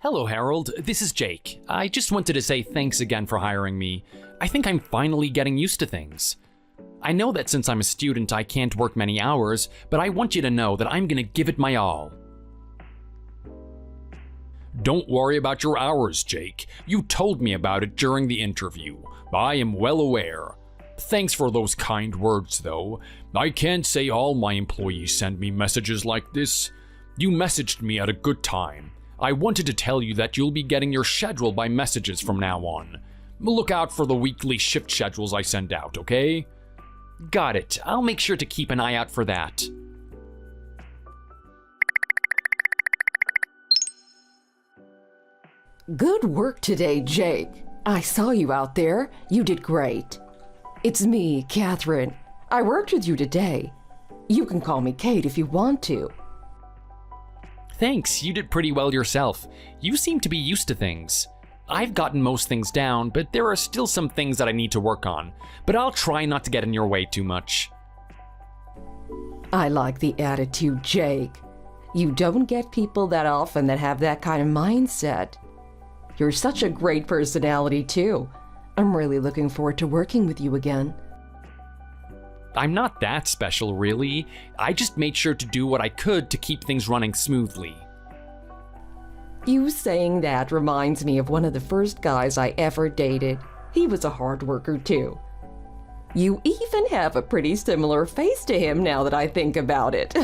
Hello, Harold. This is Jake. I just wanted to say thanks again for hiring me. I think I'm finally getting used to things. I know that since I'm a student, I can't work many hours, but I want you to know that I'm gonna give it my all. Don't worry about your hours, Jake. You told me about it during the interview. I am well aware. Thanks for those kind words, though. I can't say all my employees send me messages like this. You messaged me at a good time. I wanted to tell you that you'll be getting your schedule by messages from now on. Look out for the weekly shift schedules I send out, okay? Got it. I'll make sure to keep an eye out for that. Good work today, Jake. I saw you out there. You did great. It's me, Catherine. I worked with you today. You can call me Kate if you want to. Thanks, you did pretty well yourself. You seem to be used to things. I've gotten most things down, but there are still some things that I need to work on. But I'll try not to get in your way too much. I like the attitude, Jake. You don't get people that often that have that kind of mindset. You're such a great personality, too. I'm really looking forward to working with you again. I'm not that special, really. I just made sure to do what I could to keep things running smoothly. You saying that reminds me of one of the first guys I ever dated. He was a hard worker, too. You even have a pretty similar face to him now that I think about it.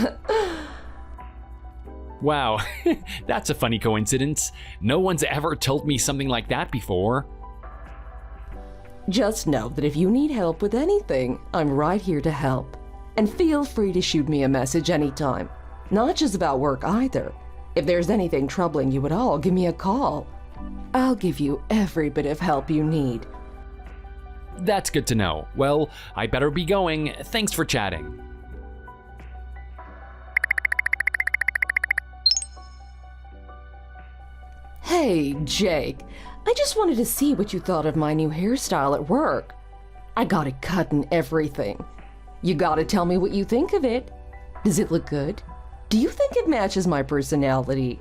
Wow, that's a funny coincidence. No one's ever told me something like that before. Just know that if you need help with anything, I'm right here to help. And feel free to shoot me a message anytime. Not just about work either. If there's anything troubling you at all, give me a call. I'll give you every bit of help you need. That's good to know. Well, I better be going. Thanks for chatting. Hey, Jake. I just wanted to see what you thought of my new hairstyle at work. I got it cut and everything. You gotta tell me what you think of it. Does it look good? Do you think it matches my personality?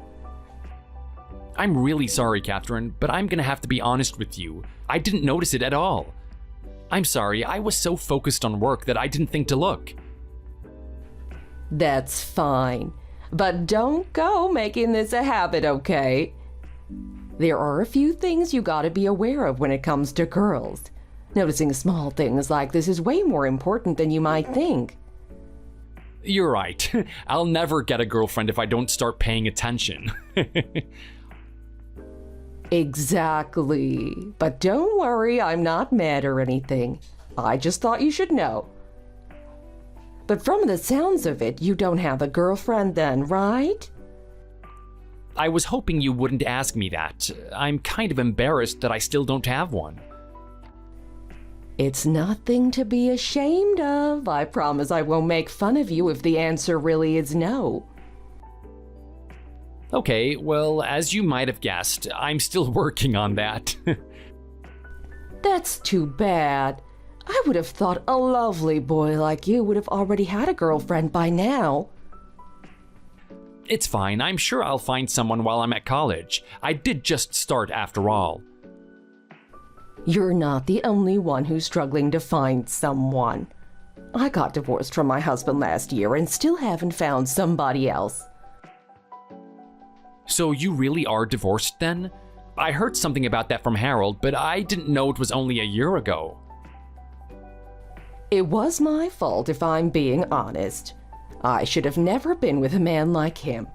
I'm really sorry, Catherine, but I'm gonna have to be honest with you. I didn't notice it at all. I'm sorry, I was so focused on work that I didn't think to look. That's fine. But don't go making this a habit, okay? There are a few things you gotta be aware of when it comes to girls. Noticing small things like this is way more important than you might think. You're right. I'll never get a girlfriend if I don't start paying attention. Exactly. But don't worry, I'm not mad or anything. I just thought you should know. But from the sounds of it, you don't have a girlfriend then, right? I was hoping you wouldn't ask me that. I'm kind of embarrassed that I still don't have one. It's nothing to be ashamed of. I promise I won't make fun of you if the answer really is no. Okay, well, as you might have guessed, I'm still working on that. That's too bad. I would have thought a lovely boy like you would have already had a girlfriend by now. It's fine, I'm sure I'll find someone while I'm at college. I did just start after all. You're not the only one who's struggling to find someone. I got divorced from my husband last year and still haven't found somebody else. So you really are divorced then? I heard something about that from Harold, but I didn't know it was only a year ago. It was my fault if I'm being honest. I should have never been with a man like him.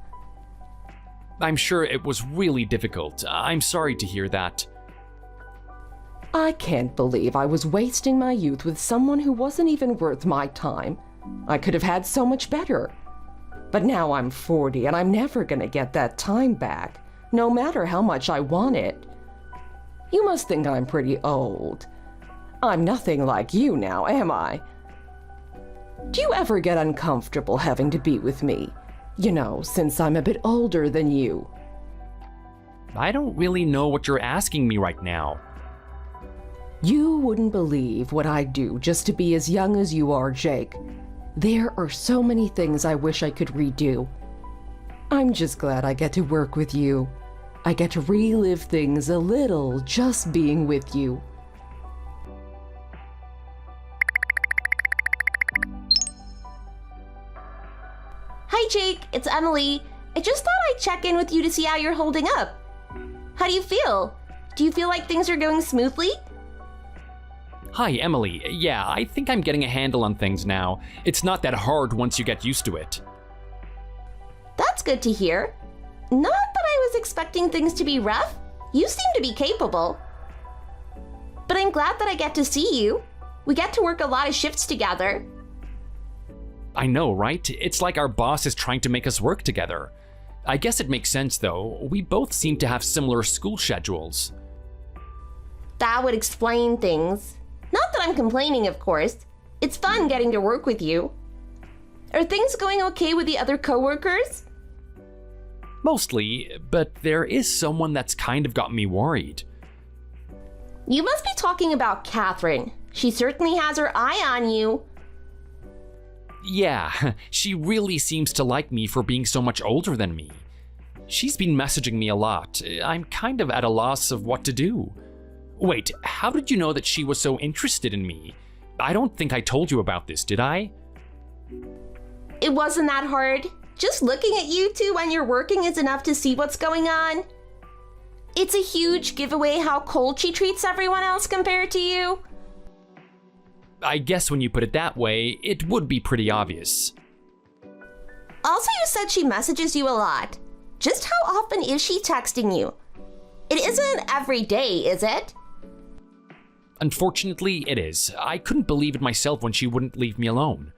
I'm sure it was really difficult. I'm sorry to hear that. I can't believe I was wasting my youth with someone who wasn't even worth my time. I could have had so much better. But now I'm 40 and I'm never gonna get that time back, no matter how much I want it. You must think I'm pretty old. I'm nothing like you now, am I? Do you ever get uncomfortable having to be with me? You know, since I'm a bit older than you. I don't really know what you're asking me right now. You wouldn't believe what I'd do just to be as young as you are, Jake. There are so many things I wish I could redo. I'm just glad I get to work with you. I get to relive things a little just being with you. Hi Jake, it's Emily. I just thought I'd check in with you to see how you're holding up. How do you feel? Do you feel like things are going smoothly? Hi, Emily. Yeah, I think I'm getting a handle on things now. It's not that hard once you get used to it. That's good to hear. Not that I was expecting things to be rough. You seem to be capable. But I'm glad that I get to see you. We get to work a lot of shifts together. I know, right? It's like our boss is trying to make us work together. I guess it makes sense, though. We both seem to have similar school schedules. That would explain things. Not that I'm complaining, of course. It's fun getting to work with you. Are things going okay with the other coworkers? Mostly, but there is someone that's kind of got me worried. You must be talking about Catherine. She certainly has her eye on you. Yeah, she really seems to like me for being so much older than me. She's been messaging me a lot. I'm kind of at a loss of what to do. Wait, how did you know that she was so interested in me? I don't think I told you about this, did I? It wasn't that hard. Just looking at you two when you're working is enough to see what's going on. It's a huge giveaway how cold she treats everyone else compared to you. I guess when you put it that way, it would be pretty obvious. Also, you said she messages you a lot. Just how often is she texting you? It isn't every day, is it? Unfortunately, it is. I couldn't believe it myself when she wouldn't leave me alone.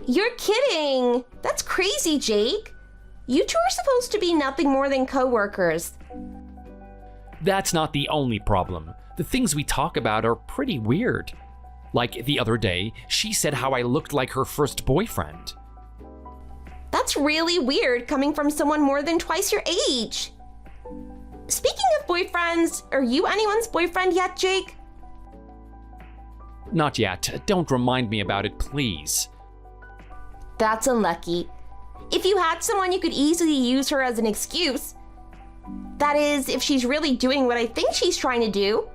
You're kidding! That's crazy, Jake. You two are supposed to be nothing more than coworkers. That's not the only problem. The things we talk about are pretty weird. Like the other day, she said how I looked like her first boyfriend. That's really weird coming from someone more than twice your age. Speaking of boyfriends, are you anyone's boyfriend yet, Jake? Not yet. Don't remind me about it, please. That's unlucky. If you had someone, you could easily use her as an excuse. That is, if she's really doing what I think she's trying to do.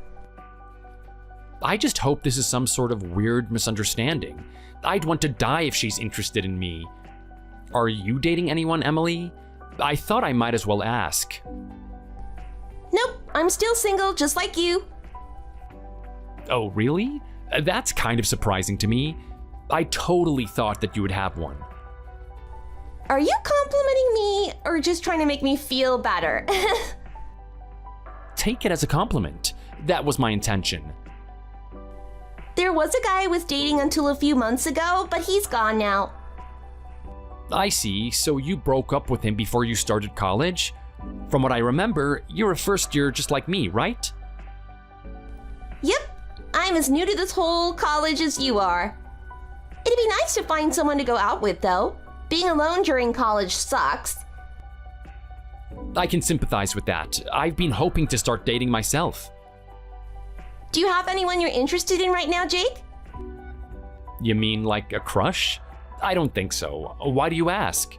I just hope this is some sort of weird misunderstanding. I'd want to die if she's interested in me. Are you dating anyone, Emily? I thought I might as well ask. Nope, I'm still single, just like you. Oh, really? That's kind of surprising to me. I totally thought that you would have one. Are you complimenting me or just trying to make me feel better? Take it as a compliment. That was my intention. There was a guy I was dating until a few months ago, but he's gone now. I see, so you broke up with him before you started college? From what I remember, you're a first year just like me, right? Yep, I'm as new to this whole college as you are. It'd be nice to find someone to go out with, though. Being alone during college sucks. I can sympathize with that. I've been hoping to start dating myself. Do you have anyone you're interested in right now, Jake? You mean like a crush? I don't think so. Why do you ask?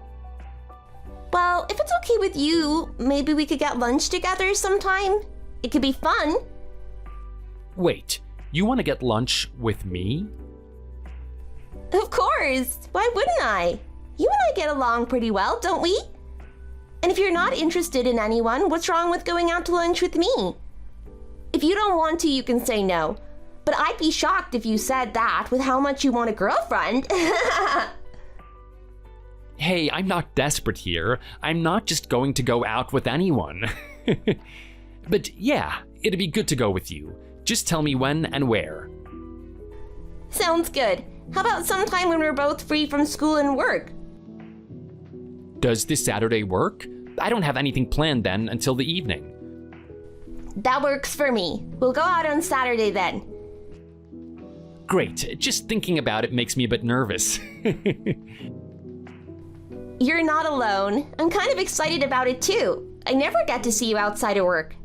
Well, if it's okay with you, maybe we could get lunch together sometime. It could be fun. Wait, you want to get lunch with me? Of course. Why wouldn't I? You and I get along pretty well, don't we? And if you're not interested in anyone, what's wrong with going out to lunch with me? If you don't want to, you can say no. But I'd be shocked if you said that with how much you want a girlfriend. Hey, I'm not desperate here. I'm not just going to go out with anyone. But yeah, it'd be good to go with you. Just tell me when and where. Sounds good. How about sometime when we're both free from school and work? Does this Saturday work? I don't have anything planned then until the evening. That works for me. We'll go out on Saturday then. Great, just thinking about it makes me a bit nervous. You're not alone. I'm kind of excited about it too. I never get to see you outside of work.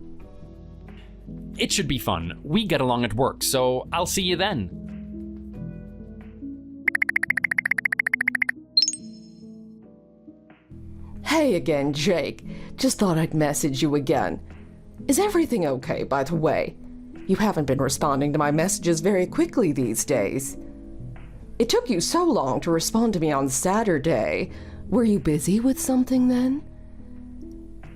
It should be fun. We get along at work, so I'll see you then. Hey again, Jake. Just thought I'd message you again. Is everything okay, by the way? You haven't been responding to my messages very quickly these days. It took you so long to respond to me on Saturday. Were you busy with something then?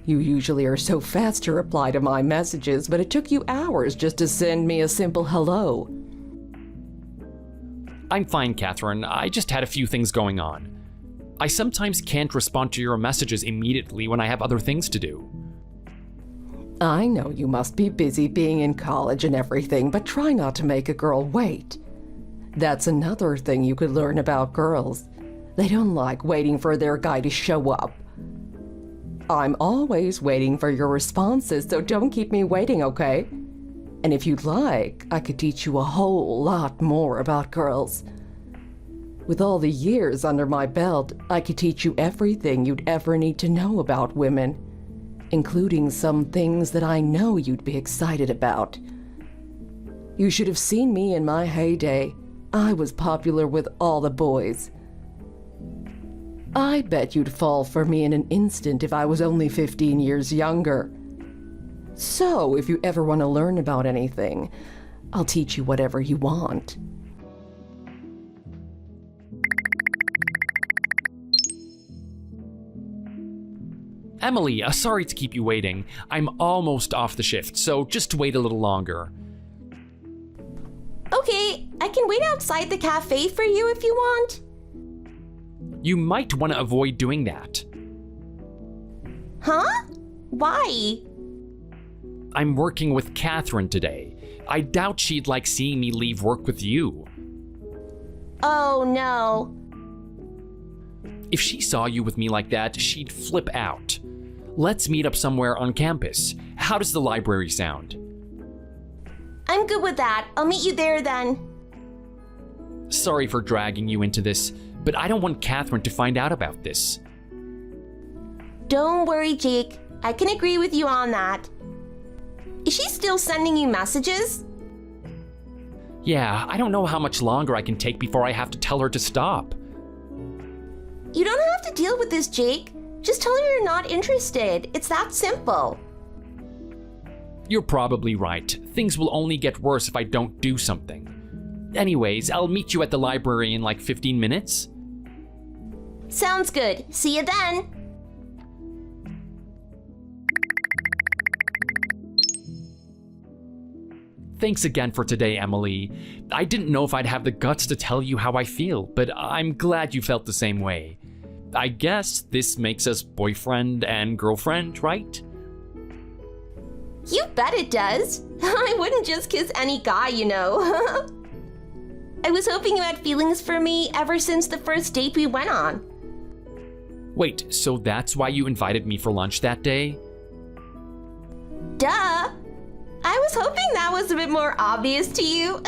You usually are so fast to reply to my messages, but it took you hours just to send me a simple hello. I'm fine, Catherine. I just had a few things going on. I sometimes can't respond to your messages immediately when I have other things to do. I know you must be busy being in college and everything, but try not to make a girl wait. That's another thing you could learn about girls. They don't like waiting for their guy to show up. I'm always waiting for your responses, so don't keep me waiting, okay? And if you'd like, I could teach you a whole lot more about girls. With all the years under my belt, I could teach you everything you'd ever need to know about women, including some things that I know you'd be excited about. You should have seen me in my heyday. I was popular with all the boys. I bet you'd fall for me in an instant if I was only 15 years younger. So, if you ever want to learn about anything, I'll teach you whatever you want. Emily, sorry to keep you waiting. I'm almost off the shift, so just wait a little longer. Okay, I can wait outside the cafe for you if you want. You might want to avoid doing that. Huh? Why? I'm working with Catherine today. I doubt she'd like seeing me leave work with you. Oh no. If she saw you with me like that, she'd flip out. Let's meet up somewhere on campus. How does the library sound? I'm good with that. I'll meet you there then. Sorry for dragging you into this, but I don't want Catherine to find out about this. Don't worry, Jake. I can agree with you on that. Is she still sending you messages? Yeah, I don't know how much longer I can take before I have to tell her to stop. You don't have to deal with this, Jake. Just tell her you're not interested. It's that simple. You're probably right. Things will only get worse if I don't do something. Anyways, I'll meet you at the library in like 15 minutes. Sounds good. See you then. Thanks again for today, Emily. I didn't know if I'd have the guts to tell you how I feel, but I'm glad you felt the same way. I guess this makes us boyfriend and girlfriend, right? You bet it does. I wouldn't just kiss any guy, you know. I was hoping you had feelings for me ever since the first date we went on. Wait, so that's why you invited me for lunch that day? Duh. I was hoping that was a bit more obvious to you.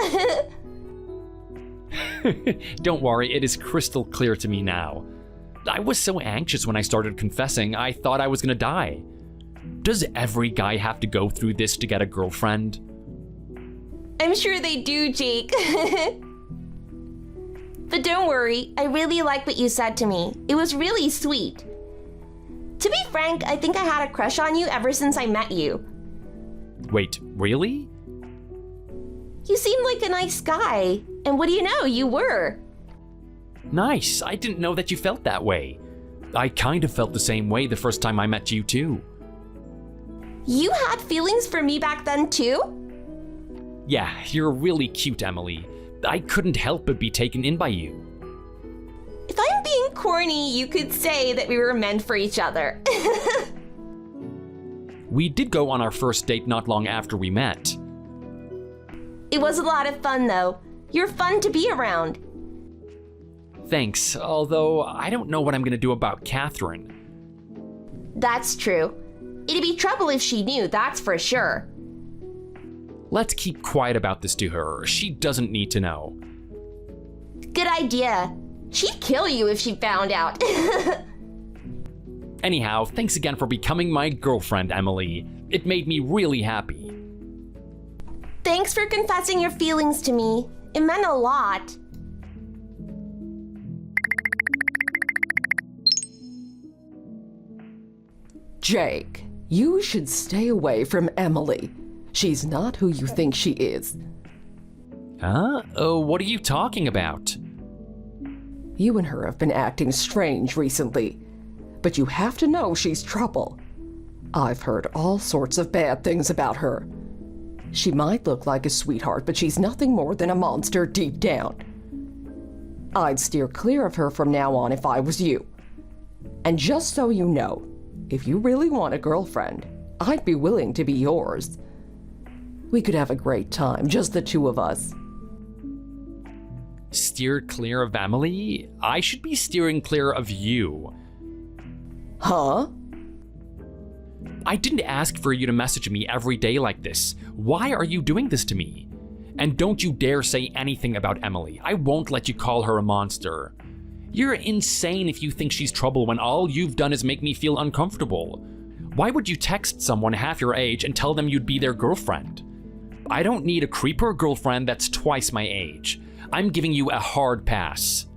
Don't worry, it is crystal clear to me now. I was so anxious when I started confessing, I thought I was gonna die. Does every guy have to go through this to get a girlfriend? I'm sure they do, Jake. But don't worry, I really like what you said to me. It was really sweet. To be frank, I think I had a crush on you ever since I met you. Wait, really? You seemed like a nice guy, and what do you know, you were. Nice, I didn't know that you felt that way. I kind of felt the same way the first time I met you too. You had feelings for me back then too? Yeah, you're really cute, Emily. I couldn't help but be taken in by you. If I'm being corny, you could say that we were meant for each other. We did go on our first date not long after we met. It was a lot of fun though. You're fun to be around. Thanks, although I don't know what I'm gonna do about Catherine. That's true. It'd be trouble if she knew, that's for sure. Let's keep quiet about this to her. She doesn't need to know. Good idea. She'd kill you if she found out. Anyhow, thanks again for becoming my girlfriend, Emily. It made me really happy. Thanks for confessing your feelings to me. It meant a lot. Jake, you should stay away from Emily. She's not who you think she is. Huh? What are you talking about? You and her have been acting strange recently, but you have to know she's trouble. I've heard all sorts of bad things about her. She might look like a sweetheart, but she's nothing more than a monster deep down. I'd steer clear of her from now on if I was you. And just so you know, if you really want a girlfriend, I'd be willing to be yours. We could have a great time, just the two of us. Steer clear of Emily? I should be steering clear of you. Huh? I didn't ask for you to message me every day like this. Why are you doing this to me? And don't you dare say anything about Emily. I won't let you call her a monster. You're insane if you think she's trouble when all you've done is make me feel uncomfortable. Why would you text someone half your age and tell them you'd be their girlfriend? I don't need a creeper girlfriend that's twice my age. I'm giving you a hard pass.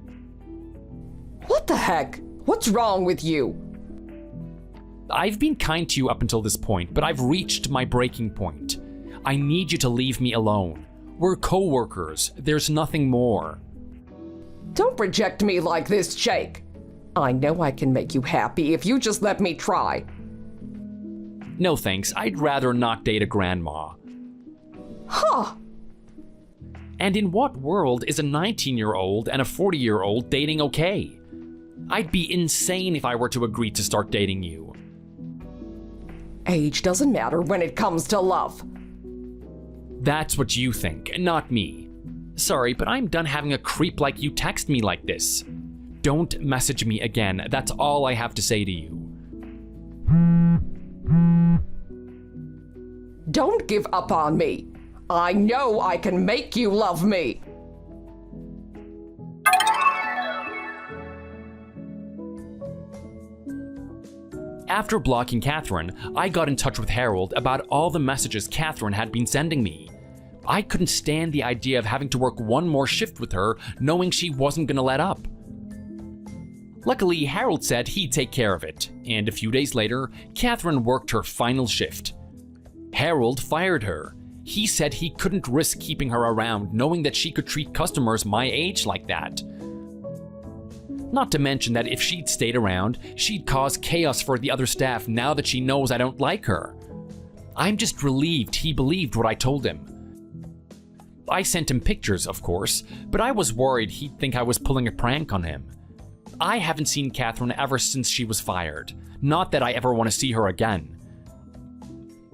What the heck? What's wrong with you? I've been kind to you up until this point, but I've reached my breaking point. I need you to leave me alone. We're co-workers. There's nothing more. Don't reject me like this, Jake. I know I can make you happy if you just let me try. No thanks. I'd rather not date a grandma. Huh. And in what world is a 19-year-old and a 40-year-old dating okay? I'd be insane if I were to agree to start dating you. Age doesn't matter when it comes to love. That's what you think, not me. Sorry, but I'm done having a creep like you text me like this. Don't message me again. That's all I have to say to you. Don't give up on me. I know I can make you love me. After blocking Catherine, I got in touch with Harold about all the messages Catherine had been sending me. I couldn't stand the idea of having to work one more shift with her, knowing she wasn't gonna let up. Luckily, Harold said he'd take care of it, and a few days later, Catherine worked her final shift. Harold fired her. He said he couldn't risk keeping her around, knowing that she could treat customers my age like that. Not to mention that if she'd stayed around, she'd cause chaos for the other staff now that she knows I don't like her. I'm just relieved he believed what I told him. I sent him pictures, of course, but I was worried he'd think I was pulling a prank on him. I haven't seen Catherine ever since she was fired. Not that I ever want to see her again.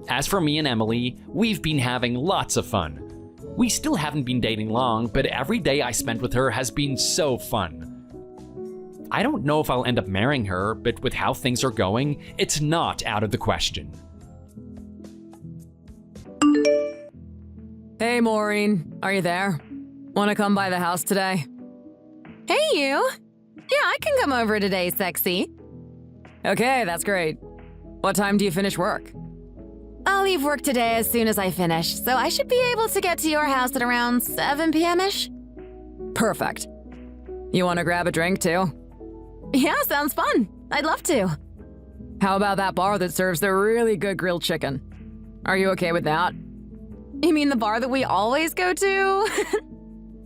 As for me and Emily, we've been having lots of fun. We still haven't been dating long, but every day I spent with her has been so fun. I don't know if I'll end up marrying her, but with how things are going, it's not out of the question. Hey, Maureen. Are you there? Want to come by the house today? Hey, you. Yeah, I can come over today, sexy. Okay, that's great. What time do you finish work? I'll leave work today as soon as I finish, so I should be able to get to your house at around 7 p.m.-ish. Perfect. You want to grab a drink, too? Yeah, sounds fun. I'd love to. How about that bar that serves the really good grilled chicken? Are you okay with that? You mean the bar that we always go to?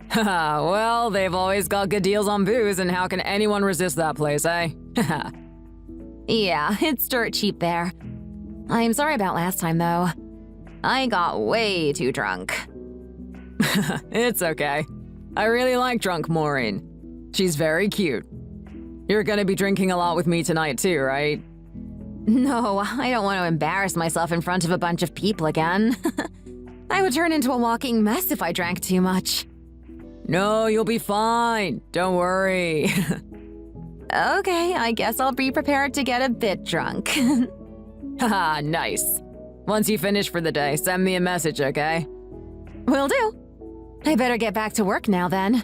Haha, well, they've always got good deals on booze, and how can anyone resist that place, eh? Haha. Yeah, it's dirt cheap there. I'm sorry about last time, though. I got way too drunk. It's okay. I really like drunk Maureen. She's very cute. You're gonna be drinking a lot with me tonight too, right? No, I don't want to embarrass myself in front of a bunch of people again. I would turn into a walking mess if I drank too much. No, you'll be fine. Don't worry. Okay, I guess I'll be prepared to get a bit drunk. Haha, nice. Once you finish for the day, send me a message, okay? Will do. I better get back to work now then.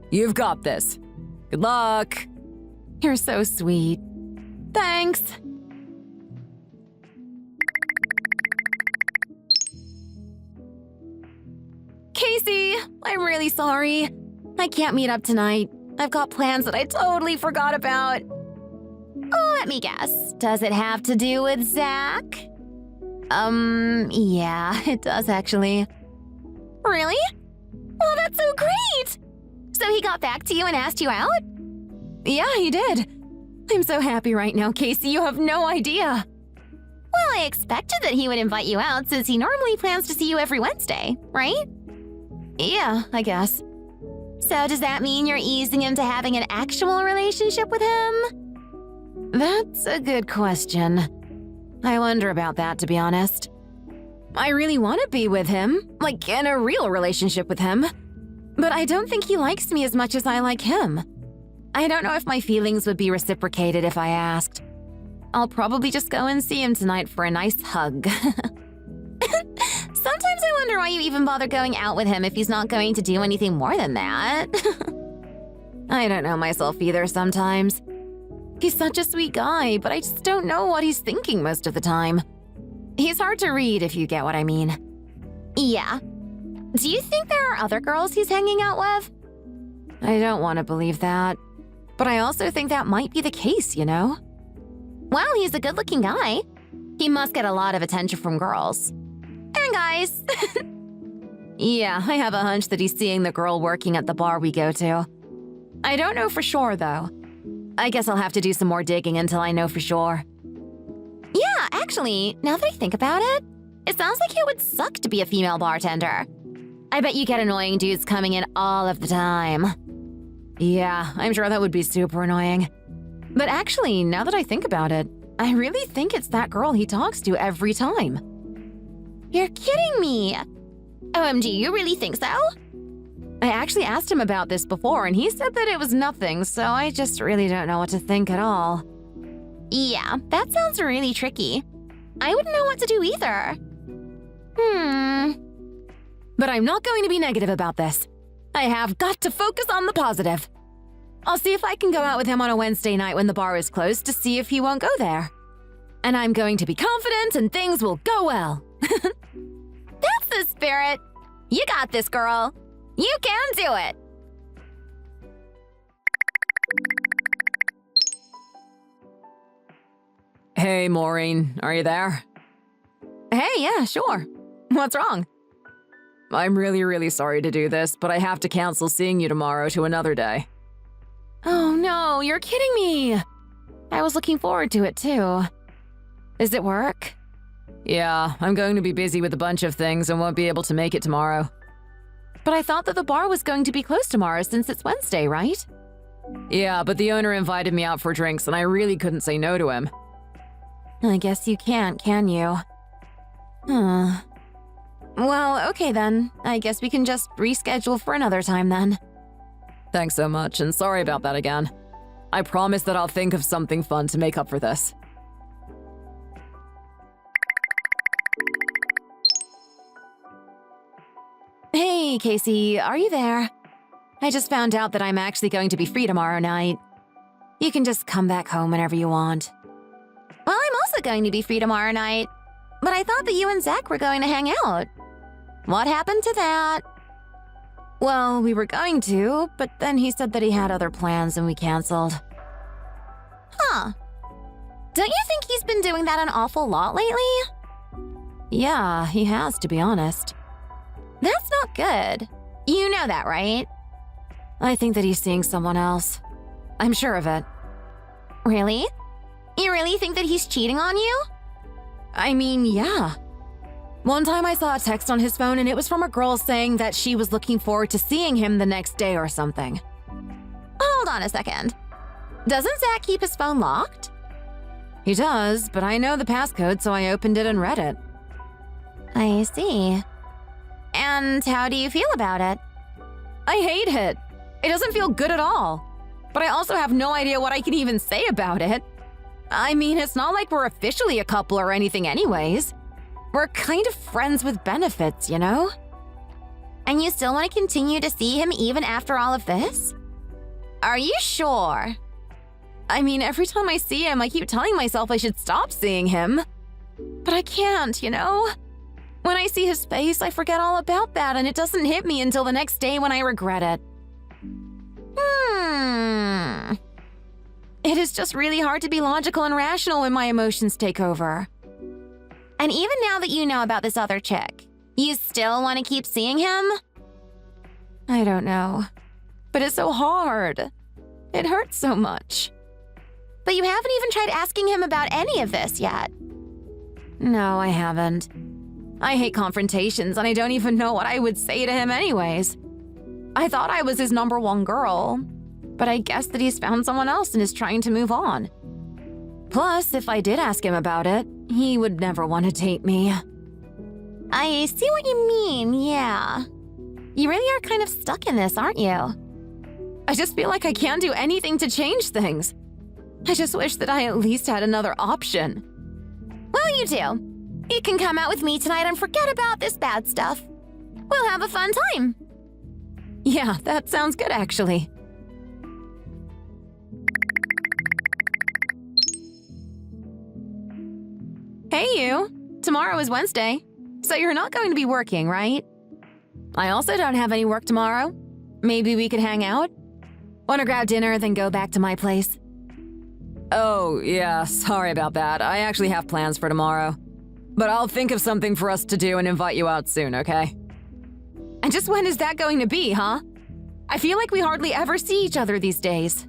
You've got this. Good luck. You're so sweet. Thanks. Casey, I'm really sorry. I can't meet up tonight. I've got plans that I totally forgot about. Oh, let me guess. Does it have to do with Zach? Yeah, it does actually. Really? Oh, that's so great! So he got back to you and asked you out? Yeah, he did. I'm so happy right now, Casey. You have no idea. Well, I expected that he would invite you out since he normally plans to see you every Wednesday, right? Yeah, I guess. So does that mean you're easing into having an actual relationship with him? That's a good question. I wonder about that, to be honest. I really want to be with him, like in a real relationship with him. But I don't think he likes me as much as I like him. I don't know if my feelings would be reciprocated if I asked. I'll probably just go and see him tonight for a nice hug. Sometimes I wonder why you even bother going out with him if he's not going to do anything more than that. I don't know myself either sometimes. He's such a sweet guy, but I just don't know what he's thinking most of the time. He's hard to read, if you get what I mean. Yeah. Do you think there are other girls he's hanging out with? I don't want to believe that. But I also think that might be the case, you know? Well, he's a good-looking guy. He must get a lot of attention from girls. And guys. Yeah, I have a hunch that he's seeing the girl working at the bar we go to. I don't know for sure, though. I guess I'll have to do some more digging until I know for sure. Yeah, actually, now that I think about it, it sounds like it would suck to be a female bartender. I bet you get annoying dudes coming in all of the time. Yeah, I'm sure that would be super annoying. But actually, now that I think about it, I really think it's that girl he talks to every time. You're kidding me! OMG, you really think so? I actually asked him about this before, and he said that it was nothing, so I just really don't know what to think at all. Yeah, that sounds really tricky. I wouldn't know what to do either. But I'm not going to be negative about this. I have got to focus on the positive. I'll see if I can go out with him on a Wednesday night when the bar is closed to see if he won't go there. And I'm going to be confident and things will go well. That's the spirit. You got this, girl. You can do it. Hey, Maureen, are you there? Hey, yeah, sure. What's wrong? I'm really sorry to do this, but I have to cancel seeing you tomorrow to another day. Oh no, you're kidding me! I was looking forward to it too. Is it work? Yeah, I'm going to be busy with a bunch of things and won't be able to make it tomorrow. But I thought that the bar was going to be closed tomorrow since it's Wednesday, right? Yeah, but the owner invited me out for drinks and I really couldn't say no to him. I guess you can't, can you? Well, okay then. I guess we can just reschedule for another time then. Thanks so much, and sorry about that again. I promise that I'll think of something fun to make up for this. Hey, Casey, are you there? I just found out that I'm actually going to be free tomorrow night. You can just come back home whenever you want. Well, I'm also going to be free tomorrow night. But I thought that you and Zach were going to hang out. What happened to that? Well, we were going to, but then he said that he had other plans and we canceled. Huh. Don't you think he's been doing that an awful lot lately? Yeah, he has, to be honest. That's not good. You know that, right? I think that he's seeing someone else. I'm sure of it. Really? You really think that he's cheating on you? I mean, yeah. One time I saw a text on his phone and it was from a girl saying that she was looking forward to seeing him the next day or something. Hold on a second. Doesn't Zach keep his phone locked? He does, but I know the passcode, so I opened it and read it. I see. And how do you feel about it? I hate it. It doesn't feel good at all. But I also have no idea what I can even say about it. I mean, it's not like we're officially a couple or anything anyways. We're kind of friends with benefits, you know? And you still want to continue to see him even after all of this? Are you sure? I mean, every time I see him, I keep telling myself I should stop seeing him. But I can't, you know? When I see his face, I forget all about that, and it doesn't hit me until the next day when I regret it. It is just really hard to be logical and rational when my emotions take over. And even now that you know about this other chick, you still want to keep seeing him? I don't know. But it's so hard. It hurts so much. But you haven't even tried asking him about any of this yet. No, I haven't. I hate confrontations, and I don't even know what I would say to him anyways. I thought I was his #1 girl, but I guess that he's found someone else and is trying to move on. Plus, if I did ask him about it, he would never want to date me. I see what you mean, yeah. You really are kind of stuck in this, aren't you? I just feel like I can't do anything to change things. I just wish that I at least had another option. Well, you do. You can come out with me tonight and forget about this bad stuff. We'll have a fun time. Yeah, that sounds good, actually. Hey, you. Tomorrow is Wednesday, so you're not going to be working, right? I also don't have any work tomorrow. Maybe we could hang out? Want to grab dinner, then go back to my place? Oh, yeah, sorry about that. I actually have plans for tomorrow. But I'll think of something for us to do and invite you out soon, okay? And just when is that going to be, huh? I feel like we hardly ever see each other these days.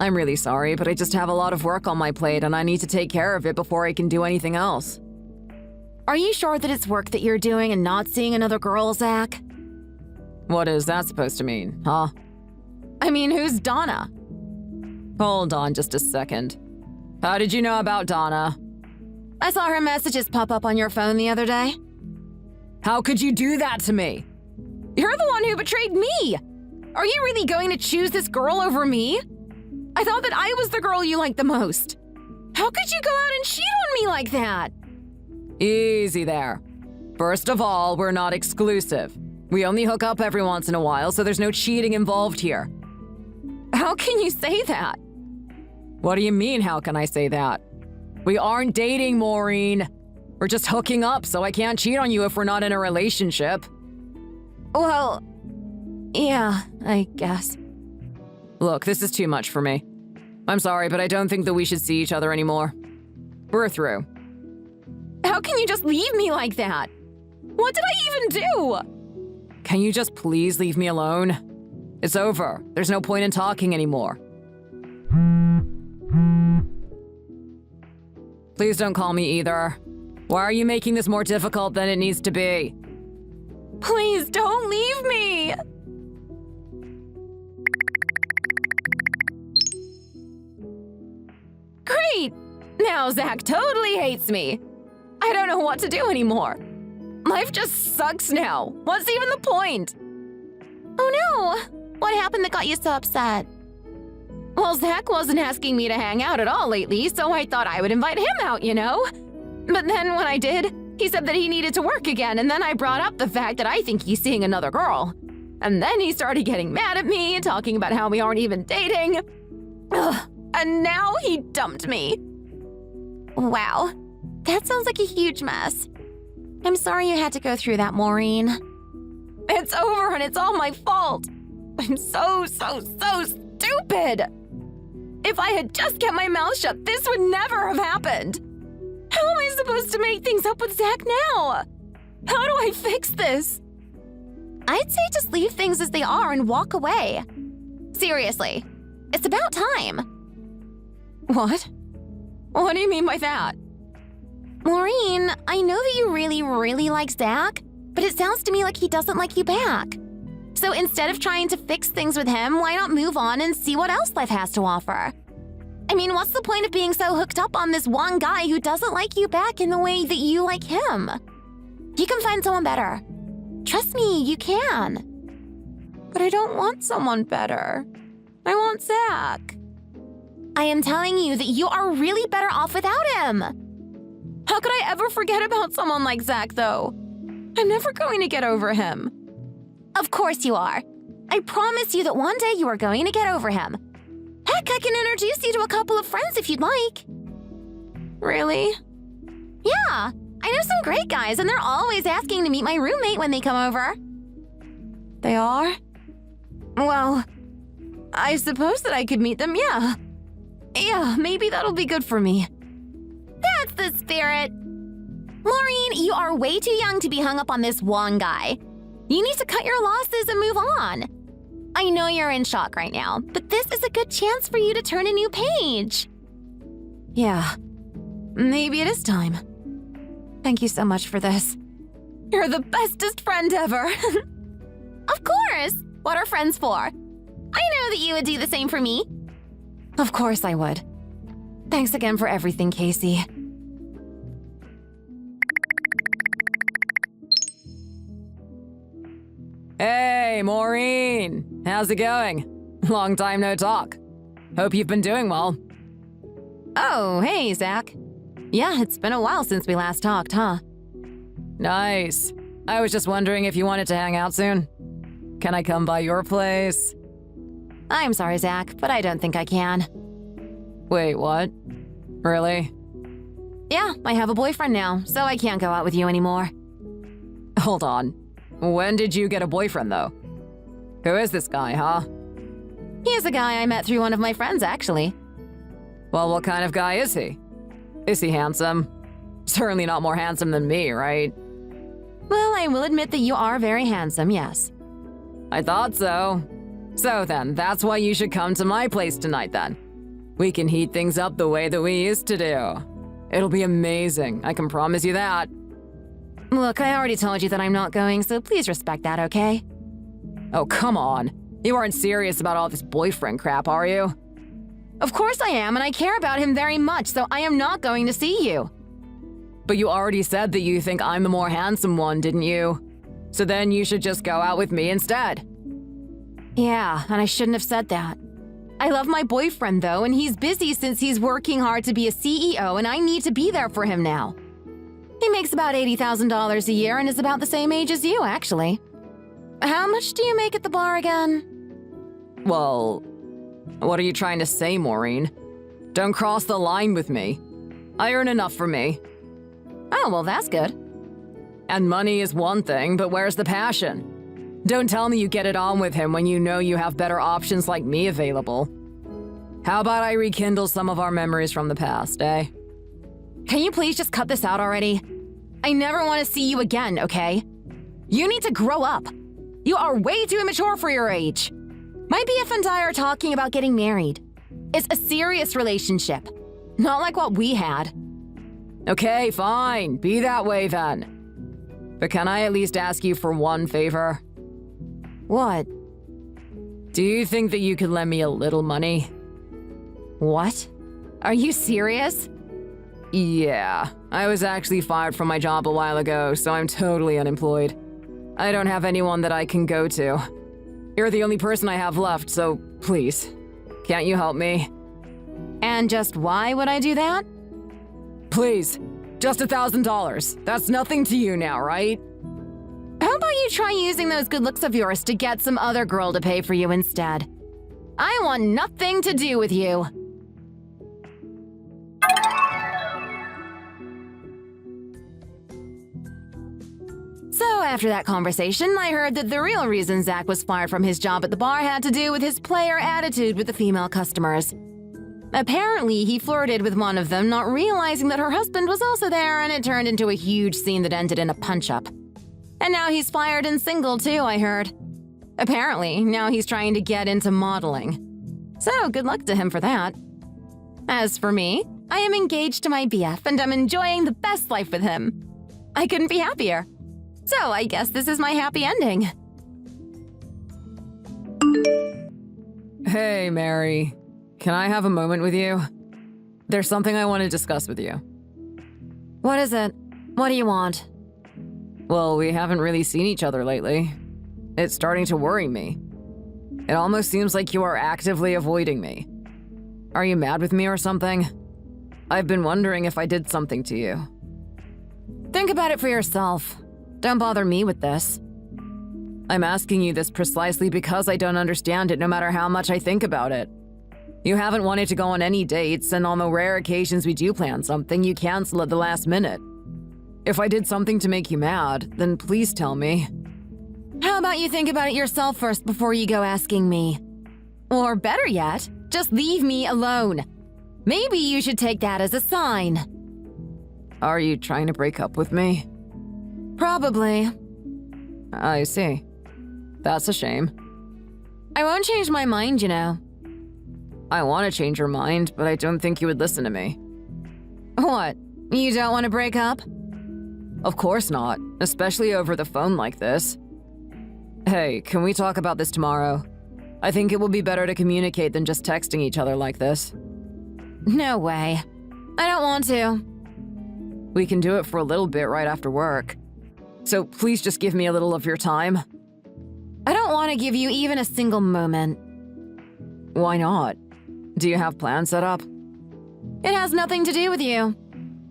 I'm really sorry, but I just have a lot of work on my plate and I need to take care of it before I can do anything else. Are you sure that it's work that you're doing and not seeing another girl, Zach? What is that supposed to mean, huh? I mean, who's Donna? Hold on just a second. How did you know about Donna? I saw her messages pop up on your phone the other day. How could you do that to me? You're the one who betrayed me! Are you really going to choose this girl over me? I thought that I was the girl you liked the most. How could you go out and cheat on me like that? Easy there. First of all, we're not exclusive. We only hook up every once in a while, so there's no cheating involved here. How can you say that? What do you mean, how can I say that? We aren't dating, Maureen. We're just hooking up, so I can't cheat on you if we're not in a relationship. Well, yeah, I guess. Look, this is too much for me. I'm sorry, but I don't think that we should see each other anymore. We're through. How can you just leave me like that? What did I even do? Can you just please leave me alone? It's over. There's no point in talking anymore. Please don't call me either. Why are you making this more difficult than it needs to be? Please don't leave me! Great! Now Zach totally hates me. I don't know what to do anymore. Life just sucks now. What's even the point? Oh no! What happened that got you so upset? Well, Zach wasn't asking me to hang out at all lately, so I thought I would invite him out, you know? But then when I did, he said that he needed to work again, and then I brought up the fact that I think he's seeing another girl. And then he started getting mad at me, talking about how we aren't even dating. Ugh, and now he dumped me. Wow, that sounds like a huge mess. I'm sorry you had to go through that, Maureen. It's over and it's all my fault. I'm so stupid. If I had just kept my mouth shut, this would never have happened. How am I supposed to make things up with Zach now? How do I fix this? I'd say just leave things as they are and walk away. Seriously, it's about time. What? What do you mean by that? Maureen, I know that you really like Zach, but it sounds to me like he doesn't like you back. So instead of trying to fix things with him, why not move on and see what else life has to offer? I mean, what's the point of being so hooked up on this one guy who doesn't like you back in the way that you like him? You can find someone better. Trust me, you can. But I don't want someone better. I want Zach. I am telling you that you are really better off without him. How could I ever forget about someone like Zach, though? I'm never going to get over him. Of course you are. I promise you that one day you are going to get over him. Heck, I can introduce you to a couple of friends if you'd like. Really? Yeah, I know some great guys, and they're always asking to meet my roommate when they come over. They are? Well, I suppose that I could meet them, yeah. Yeah, maybe that'll be good for me. That's the spirit. Maureen, you are way too young to be hung up on this one guy. You need to cut your losses and move on. I know you're in shock right now, but this is a good chance for you to turn a new page. Yeah, maybe it is time. Thank you so much for this. You're the bestest friend ever. Of course! What are friends for? I know that you would do the same for me. Of course I would. Thanks again for everything, Casey. Hey, Maureen! How's it going? Long time no talk. Hope you've been doing well. Oh, hey, Zach. Yeah, it's been a while since we last talked, huh? Nice. I was just wondering if you wanted to hang out soon. Can I come by your place? I'm sorry, Zach, but I don't think I can. Wait, what? Really? Yeah, I have a boyfriend now, so I can't go out with you anymore. Hold on. When did you get a boyfriend, though? Who is this guy, huh? He's a guy I met through one of my friends, actually. Well, what kind of guy is he? Is he handsome? Certainly not more handsome than me, right? Well, I will admit that you are very handsome, yes. I thought so. So then, that's why you should come to my place tonight then. We can heat things up the way that we used to do. It'll be amazing, I can promise you that. Look, I already told you that I'm not going, so please respect that, okay? Oh, come on. You aren't serious about all this boyfriend crap, are you? Of course I am, and I care about him very much, so I am not going to see you. But you already said that you think I'm the more handsome one, didn't you? So then you should just go out with me instead. Yeah, and I shouldn't have said that. I love my boyfriend, though, and he's busy since he's working hard to be a CEO, and I need to be there for him now. He makes about $80,000 a year and is about the same age as you, actually. How much do you make at the bar again? Well, what are you trying to say, Maureen? Don't cross the line with me. I earn enough for me. Oh, well, that's good. And money is one thing, but where's the passion? Don't tell me you get it on with him when you know you have better options like me available. How about I rekindle some of our memories from the past, eh? Can you please just cut this out already? I never want to see you again, okay? You need to grow up. You are way too immature for your age. My BF and I are talking about getting married. It's a serious relationship, not like what we had. Okay, fine. Be that way then. But can I at least ask you for one favor? What? Do you think that you could lend me a little money? What? Are you serious? Yeah, I was actually fired from my job a while ago, so I'm totally unemployed. I don't have anyone that I can go to. You're the only person I have left, so please, can't you help me? And just why would I do that? Please, just $1,000. That's nothing to you now, right? How about you try using those good looks of yours to get some other girl to pay for you instead? I want nothing to do with you. So after that conversation, I heard that the real reason Zach was fired from his job at the bar had to do with his player attitude with the female customers. Apparently, he flirted with one of them, not realizing that her husband was also there, and it turned into a huge scene that ended in a punch-up. And now he's fired and single too, I heard. Apparently, now he's trying to get into modeling. So good luck to him for that. As for me, I am engaged to my BF and I'm enjoying the best life with him. I couldn't be happier. So I guess this is my happy ending. Hey, Mary. Can I have a moment with you? There's something I want to discuss with you. What is it? What do you want? Well, we haven't really seen each other lately. It's starting to worry me. It almost seems like you are actively avoiding me. Are you mad with me or something? I've been wondering if I did something to you. Think about it for yourself. Don't bother me with this. I'm asking you this precisely because I don't understand it no matter how much I think about it. You haven't wanted to go on any dates, and on the rare occasions we do plan something, you cancel at the last minute. If I did something to make you mad, then please tell me. How about you think about it yourself first before you go asking me? Or better yet, just leave me alone. Maybe you should take that as a sign. Are you trying to break up with me? Probably. I see. That's a shame. I won't change my mind, you know. I want to change your mind, but I don't think you would listen to me. What? You don't want to break up? Of course not, especially over the phone like this. Hey, can we talk about this tomorrow? I think it will be better to communicate than just texting each other like this. No way. I don't want to. We can do it for a little bit right after work. So please just give me a little of your time. I don't want to give you even a single moment. Why not? Do you have plans set up? It has nothing to do with you.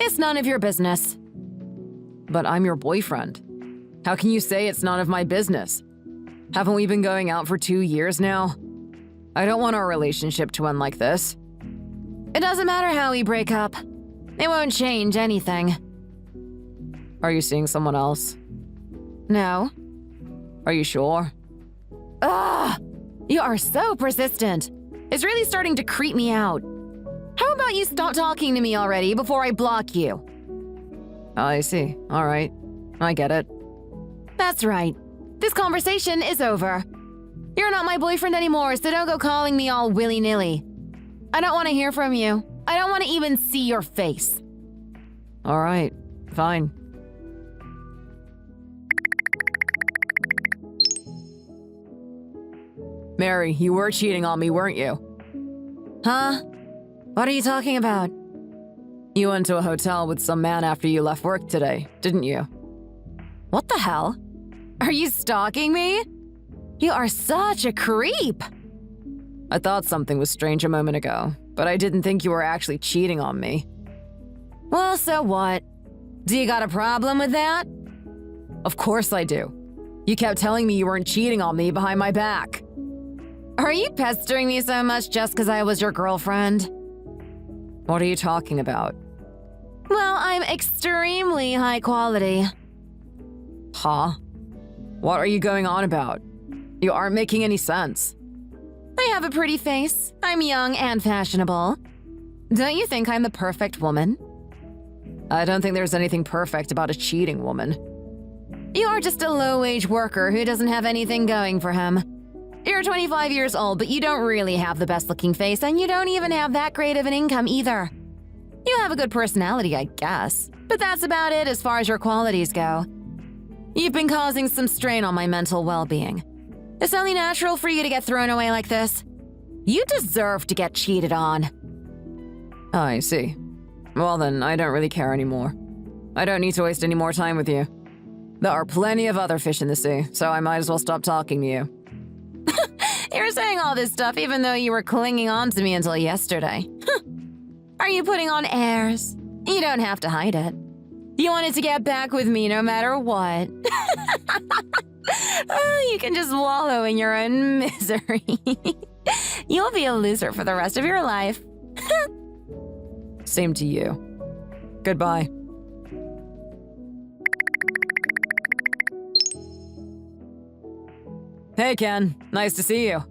It's none of your business. But I'm your boyfriend. How can you say it's none of my business? Haven't we been going out for 2 years now? I don't want our relationship to end like this. It doesn't matter how we break up. It won't change anything. Are you seeing someone else? No. Are you sure? Ugh! You are so persistent. It's really starting to creep me out. How about you stop talking to me already before I block you? I see. All right. I get it. That's right. This conversation is over. You're not my boyfriend anymore, so don't go calling me all willy-nilly. I don't want to hear from you. I don't want to even see your face. All right. Fine. Mary, you were cheating on me, weren't you? Huh? What are you talking about? You went to a hotel with some man after you left work today, didn't you? What the hell? Are you stalking me? You are such a creep. I thought something was strange a moment ago, but I didn't think you were actually cheating on me. Well, so what? Do you got a problem with that? Of course I do. You kept telling me you weren't cheating on me behind my back. Are you pestering me so much just because I was your girlfriend? What are you talking about? Well, I'm extremely high quality. Huh? What are you going on about? You aren't making any sense. I have a pretty face. I'm young and fashionable. Don't you think I'm the perfect woman? I don't think there's anything perfect about a cheating woman. You are just a low-wage worker who doesn't have anything going for him. You're 25 years old, but you don't really have the best-looking face, and you don't even have that great of an income either. You have a good personality, I guess, but that's about it as far as your qualities go. You've been causing some strain on my mental well-being. It's only natural for you to get thrown away like this. You deserve to get cheated on. Oh, I see. Well then, I don't really care anymore. I don't need to waste any more time with you. There are plenty of other fish in the sea, so I might as well stop talking to you. You're saying all this stuff even though you were clinging on to me until yesterday. Are you putting on airs? You don't have to hide it. You wanted to get back with me no matter what. Oh, you can just wallow in your own misery. You'll be a loser for the rest of your life. Same to you. Goodbye. Hey, Ken. Nice to see you.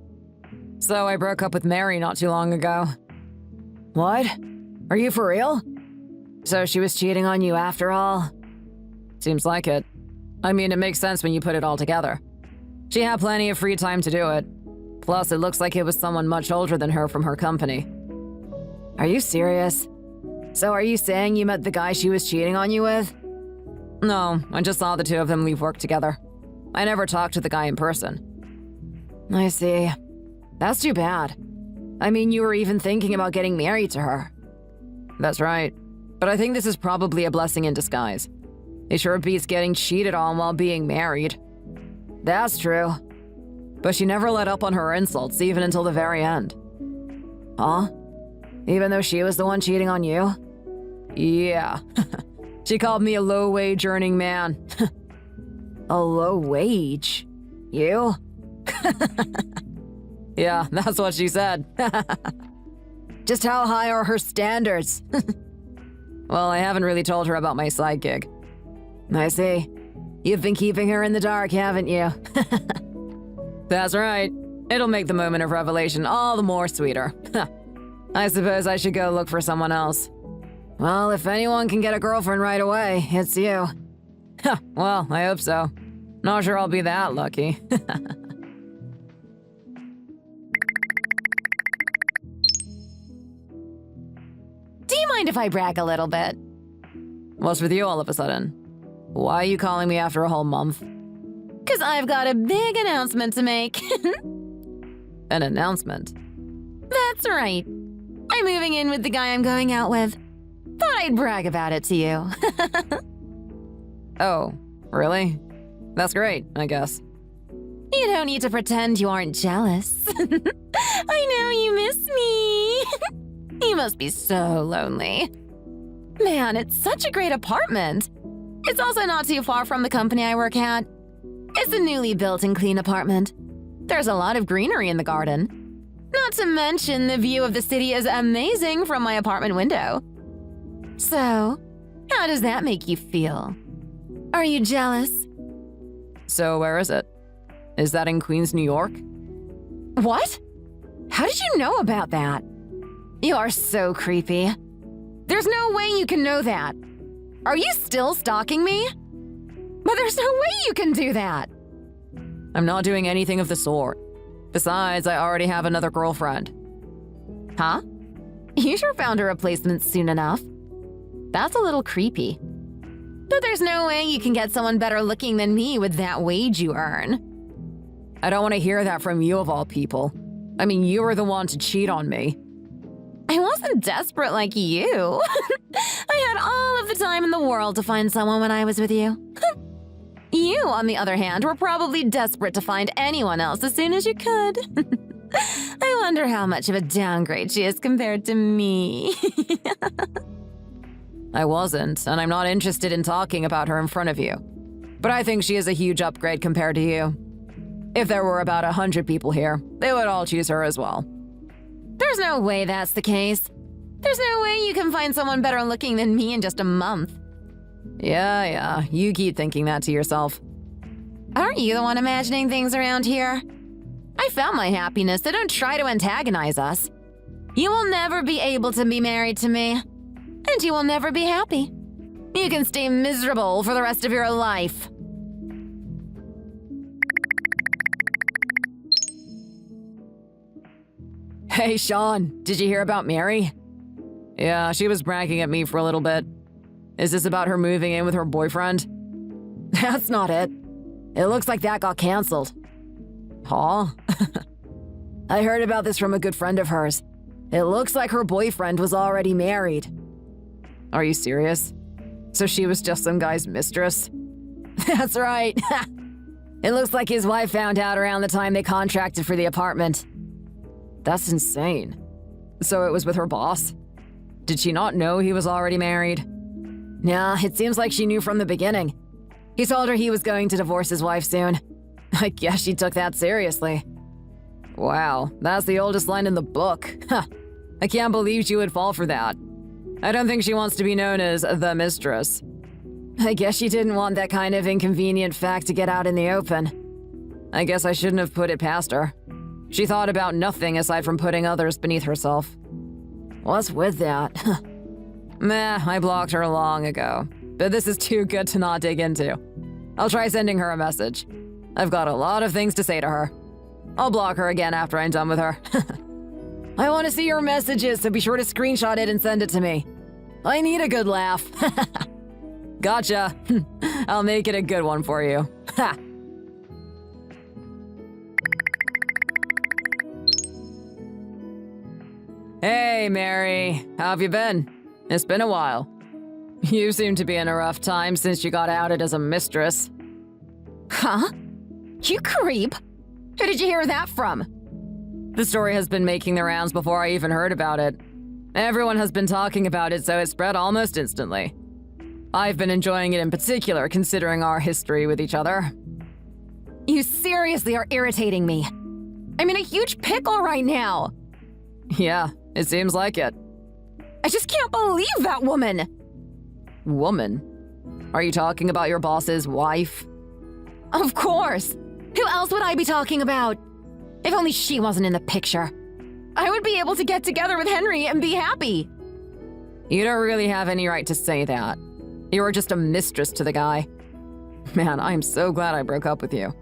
So I broke up with Mary not too long ago. What? Are you for real? So she was cheating on you after all? Seems like it. I mean, it makes sense when you put it all together. She had plenty of free time to do it. Plus, it looks like it was someone much older than her from her company. Are you serious? So are you saying you met the guy she was cheating on you with? No, I just saw the two of them leave work together. I never talked to the guy in person. I see. That's too bad. I mean, you were even thinking about getting married to her. That's right. But I think this is probably a blessing in disguise. It sure beats getting cheated on while being married. That's true. But she never let up on her insults, even until the very end. Huh? Even though she was the one cheating on you? Yeah. She called me a low-wage earning man. A low wage? You? Yeah, that's what she said. Just how high are her standards? Well, I haven't really told her about my side gig. I see. You've been keeping her in the dark, haven't you? That's right. It'll make the moment of revelation all the more sweeter. I suppose I should go look for someone else. Well, if anyone can get a girlfriend right away, it's you. Huh, well, I hope so. Not sure I'll be that lucky. Do you mind if I brag a little bit? What's with you all of a sudden? Why are you calling me after a whole month? Because I've got a big announcement to make. An announcement? That's right. I'm moving in with the guy I'm going out with. Thought I'd brag about it to you. Oh, really? That's great, I guess. You don't need to pretend you aren't jealous. I know you miss me. You must be so lonely. Man, it's such a great apartment. It's also not too far from the company I work at. It's a newly built and clean apartment. There's a lot of greenery in the garden. Not to mention the view of the city is amazing from my apartment window. So, how does that make you feel? Are you jealous? So where is it? Is that in Queens, New York? What? How did you know about that? You are so creepy. There's no way you can know that. Are you still stalking me? But there's no way you can do that. I'm not doing anything of the sort. Besides, I already have another girlfriend. Huh? You sure found a replacement soon enough. That's a little creepy. But there's no way you can get someone better looking than me with that wage you earn. I don't want to hear that from you of all people. I mean, you were the one to cheat on me. I wasn't desperate like you. I had all of the time in the world to find someone when I was with you. You, on the other hand, were probably desperate to find anyone else as soon as you could. I wonder how much of a downgrade she is compared to me. I wasn't, and I'm not interested in talking about her in front of you. But I think she is a huge upgrade compared to you. If there were about 100 people here, they would all choose her as well. There's no way that's the case. There's no way you can find someone better looking than me in just a month. Yeah, you keep thinking that to yourself. Aren't you the one imagining things around here? I found my happiness, so don't try to antagonize us. You will never be able to be married to me, and you will never be happy. You can stay miserable for the rest of your life. Hey, Sean, did you hear about Mary? Yeah, she was bragging at me for a little bit. Is this about her moving in with her boyfriend? That's not it. It looks like that got canceled. Huh? I heard about this from a good friend of hers. It looks like her boyfriend was already married. Are you serious? So she was just some guy's mistress? That's right. It looks like his wife found out around the time they contracted for the apartment. That's insane. So it was with her boss? Did she not know he was already married? Nah, it seems like she knew from the beginning. He told her he was going to divorce his wife soon. I guess she took that seriously. Wow, that's the oldest line in the book. Huh. I can't believe she would fall for that. I don't think she wants to be known as the mistress. I guess she didn't want that kind of inconvenient fact to get out in the open. I guess I shouldn't have put it past her. She thought about nothing aside from putting others beneath herself. What's with that? Meh, I blocked her long ago. But this is too good to not dig into. I'll try sending her a message. I've got a lot of things to say to her. I'll block her again after I'm done with her. I want to see your messages, so be sure to screenshot it and send it to me. I need a good laugh. Gotcha. I'll make it a good one for you. Ha! Hey, Mary. How have you been? It's been a while. You seem to be in a rough time since you got outed as a mistress. Huh? You creep! Who did you hear that from? The story has been making the rounds before I even heard about it. Everyone has been talking about it, so it spread almost instantly. I've been enjoying it in particular, considering our history with each other. You seriously are irritating me. I'm in a huge pickle right now. Yeah, it seems like it. I just can't believe that woman! Woman? Are you talking about your boss's wife? Of course! Who else would I be talking about? If only she wasn't in the picture. I would be able to get together with Henry and be happy. You don't really have any right to say that. You were just a mistress to the guy. Man, I'm so glad I broke up with you.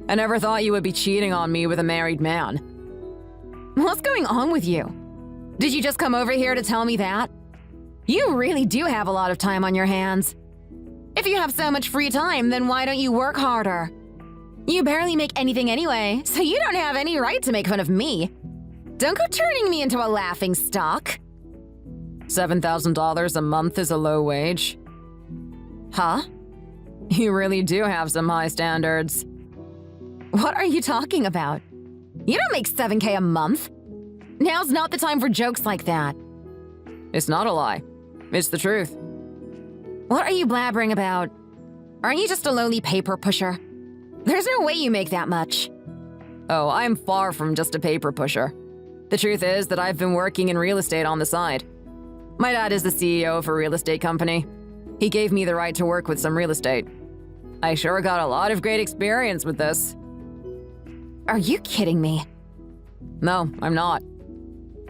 I never thought you would be cheating on me with a married man. What's going on with you? Did you just come over here to tell me that? You really do have a lot of time on your hands. If you have so much free time, then why don't you work harder? You barely make anything anyway, so you don't have any right to make fun of me. Don't go turning me into a laughing stock. $7,000 a month is a low wage. Huh? You really do have some high standards. What are you talking about? You don't make $7K a month. Now's not the time for jokes like that. It's not a lie. It's the truth. What are you blabbering about? Aren't you just a lowly paper pusher? There's no way you make that much. Oh, I'm far from just a paper pusher. The truth is that I've been working in real estate on the side. My dad is the CEO of a real estate company. He gave me the right to work with some real estate. I sure got a lot of great experience with this. Are you kidding me? No, I'm not.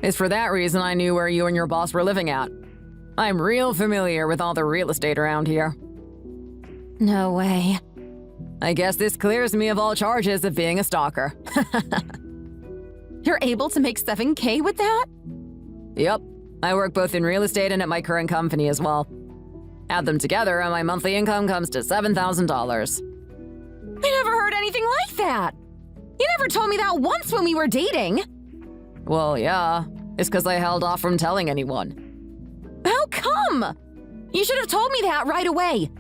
It's for that reason I knew where you and your boss were living at. I'm real familiar with all the real estate around here. No way. I guess this clears me of all charges of being a stalker. You're able to make $7K with that? Yep. I work both in real estate and at my current company as well. Add them together and my monthly income comes to $7,000. I never heard anything like that. You never told me that once when we were dating. Well, yeah. It's because I held off from telling anyone. How come? You should have told me that right away.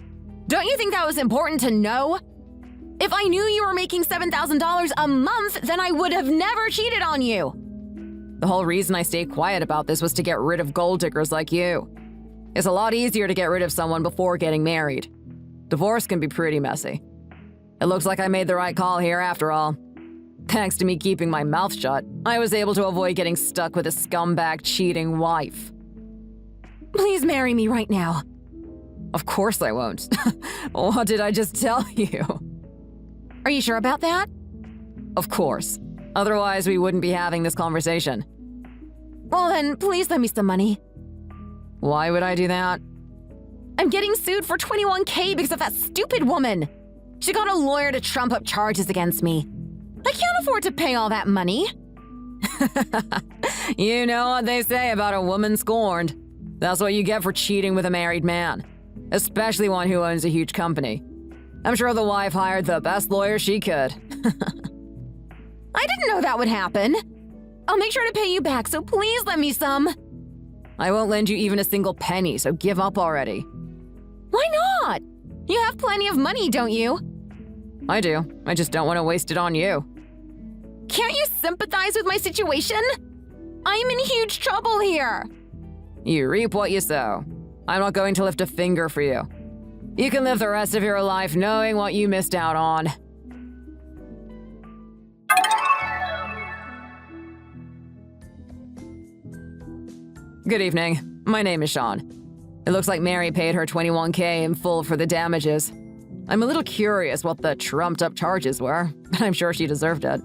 Don't you think that was important to know? If I knew you were making $7,000 a month, then I would have never cheated on you. The whole reason I stayed quiet about this was to get rid of gold diggers like you. It's a lot easier to get rid of someone before getting married. Divorce can be pretty messy. It looks like I made the right call here after all. Thanks to me keeping my mouth shut, I was able to avoid getting stuck with a scumbag cheating wife. Please marry me right now. Of course I won't. What did I just tell you? Are you sure about that? Of course. Otherwise, we wouldn't be having this conversation. Well then, please lend me some money. Why would I do that? I'm getting sued for $21K because of that stupid woman. She got a lawyer to trump up charges against me. I can't afford to pay all that money. You know what they say about a woman scorned. That's what you get for cheating with a married man. Especially one who owns a huge company. I'm sure the wife hired the best lawyer she could. I didn't know that would happen. I'll make sure to pay you back, so please lend me some. I won't lend you even a single penny, so give up already. Why not? You have plenty of money, don't you? I do. I just don't want to waste it on you. Can't you sympathize with my situation? I'm in huge trouble here. You reap what you sow. I'm not going to lift a finger for you. You can live the rest of your life knowing what you missed out on. Good evening. My name is Sean. It looks like Mary paid her $21K in full for the damages. I'm a little curious what the trumped-up charges were, but I'm sure she deserved it.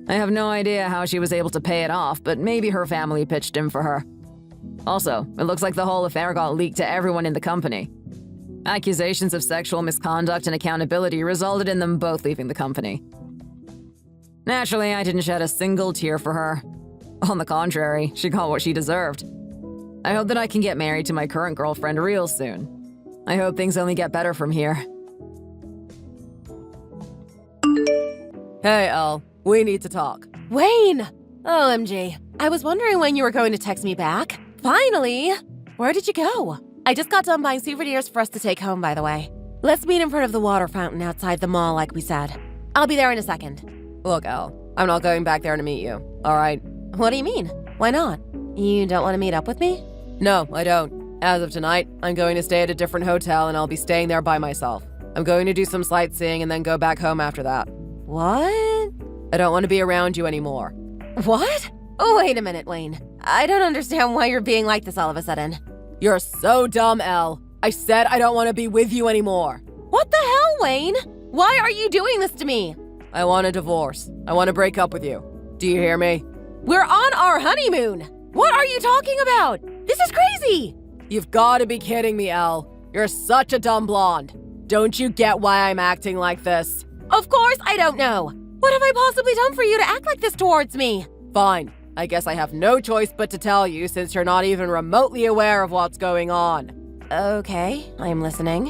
I have no idea how she was able to pay it off, but maybe her family pitched in for her. Also, it looks like the whole affair got leaked to everyone in the company. Accusations of sexual misconduct and accountability resulted in them both leaving the company. Naturally, I didn't shed a single tear for her. On the contrary, she got what she deserved. I hope that I can get married to my current girlfriend real soon. I hope things only get better from here. Hey, Elle. We need to talk. Wayne! OMG. I was wondering when you were going to text me back. Finally! Where did you go? I just got done buying souvenirs for us to take home, by the way. Let's meet in front of the water fountain outside the mall like we said. I'll be there in a second. Look, Elle. I'm not going back there to meet you. All right? What do you mean? Why not? You don't want to meet up with me? No, I don't. As of tonight, I'm going to stay at a different hotel and I'll be staying there by myself. I'm going to do some sightseeing and then go back home after that. What? I don't want to be around you anymore. What? Oh, wait a minute, Wayne. I don't understand why you're being like this all of a sudden. You're so dumb, Elle. I said I don't want to be with you anymore. What the hell, Wayne? Why are you doing this to me? I want a divorce. I want to break up with you. Do you hear me? We're on our honeymoon! What are you talking about? This is crazy! You've got to be kidding me, Elle. You're such a dumb blonde. Don't you get why I'm acting like this? Of course I don't know! What have I possibly done for you to act like this towards me? Fine. I guess I have no choice but to tell you since you're not even remotely aware of what's going on. Okay, I'm listening.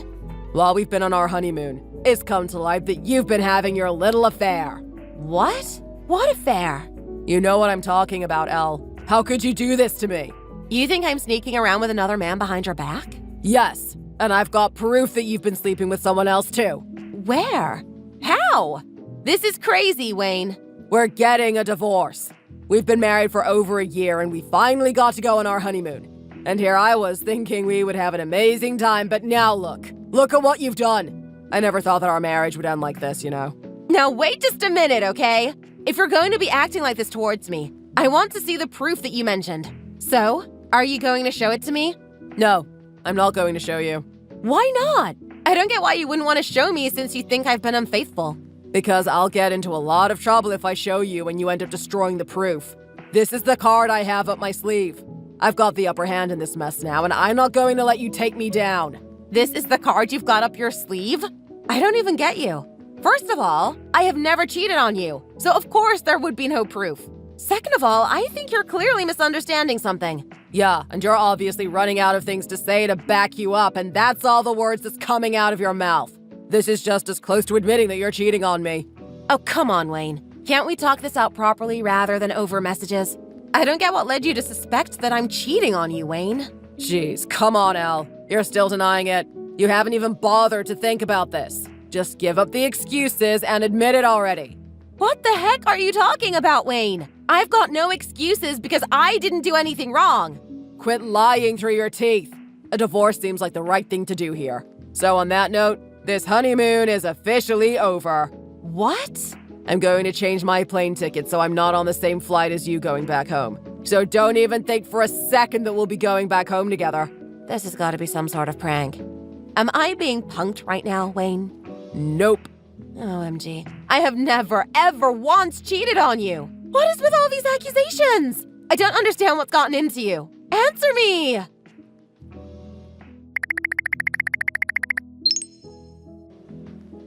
While we've been on our honeymoon, it's come to light that you've been having your little affair. What? What affair? You know what I'm talking about, Elle. How could you do this to me? You think I'm sneaking around with another man behind your back? Yes, and I've got proof that you've been sleeping with someone else too. Where? How? This is crazy, Wayne. We're getting a divorce. We've been married for over a year and we finally got to go on our honeymoon. And here I was thinking we would have an amazing time, but now look at what you've done. I never thought that our marriage would end like this, you know. Now wait just a minute, okay? If you're going to be acting like this towards me, I want to see the proof that you mentioned. So, are you going to show it to me? No, I'm not going to show you. Why not? I don't get why you wouldn't want to show me since you think I've been unfaithful. Because I'll get into a lot of trouble if I show you and you end up destroying the proof. This is the card I have up my sleeve. I've got the upper hand in this mess now, and I'm not going to let you take me down. This is the card you've got up your sleeve? I don't even get you. First of all, I have never cheated on you, so of course there would be no proof. Second of all, I think you're clearly misunderstanding something. Yeah, and you're obviously running out of things to say to back you up, and that's all the words that's coming out of your mouth. This is just as close to admitting that you're cheating on me. Oh, come on, Wayne. Can't we talk this out properly rather than over messages? I don't get what led you to suspect that I'm cheating on you, Wayne. Jeez, come on, Elle. You're still denying it. You haven't even bothered to think about this. Just give up the excuses and admit it already. What the heck are you talking about, Wayne? I've got no excuses because I didn't do anything wrong. Quit lying through your teeth. A divorce seems like the right thing to do here. So on that note, this honeymoon is officially over. What? I'm going to change my plane ticket so I'm not on the same flight as you going back home. So don't even think for a second that we'll be going back home together. This has got to be some sort of prank. Am I being punked right now, Wayne? Nope. OMG. I have never, ever once cheated on you. What is with all these accusations? I don't understand what's gotten into you. Answer me!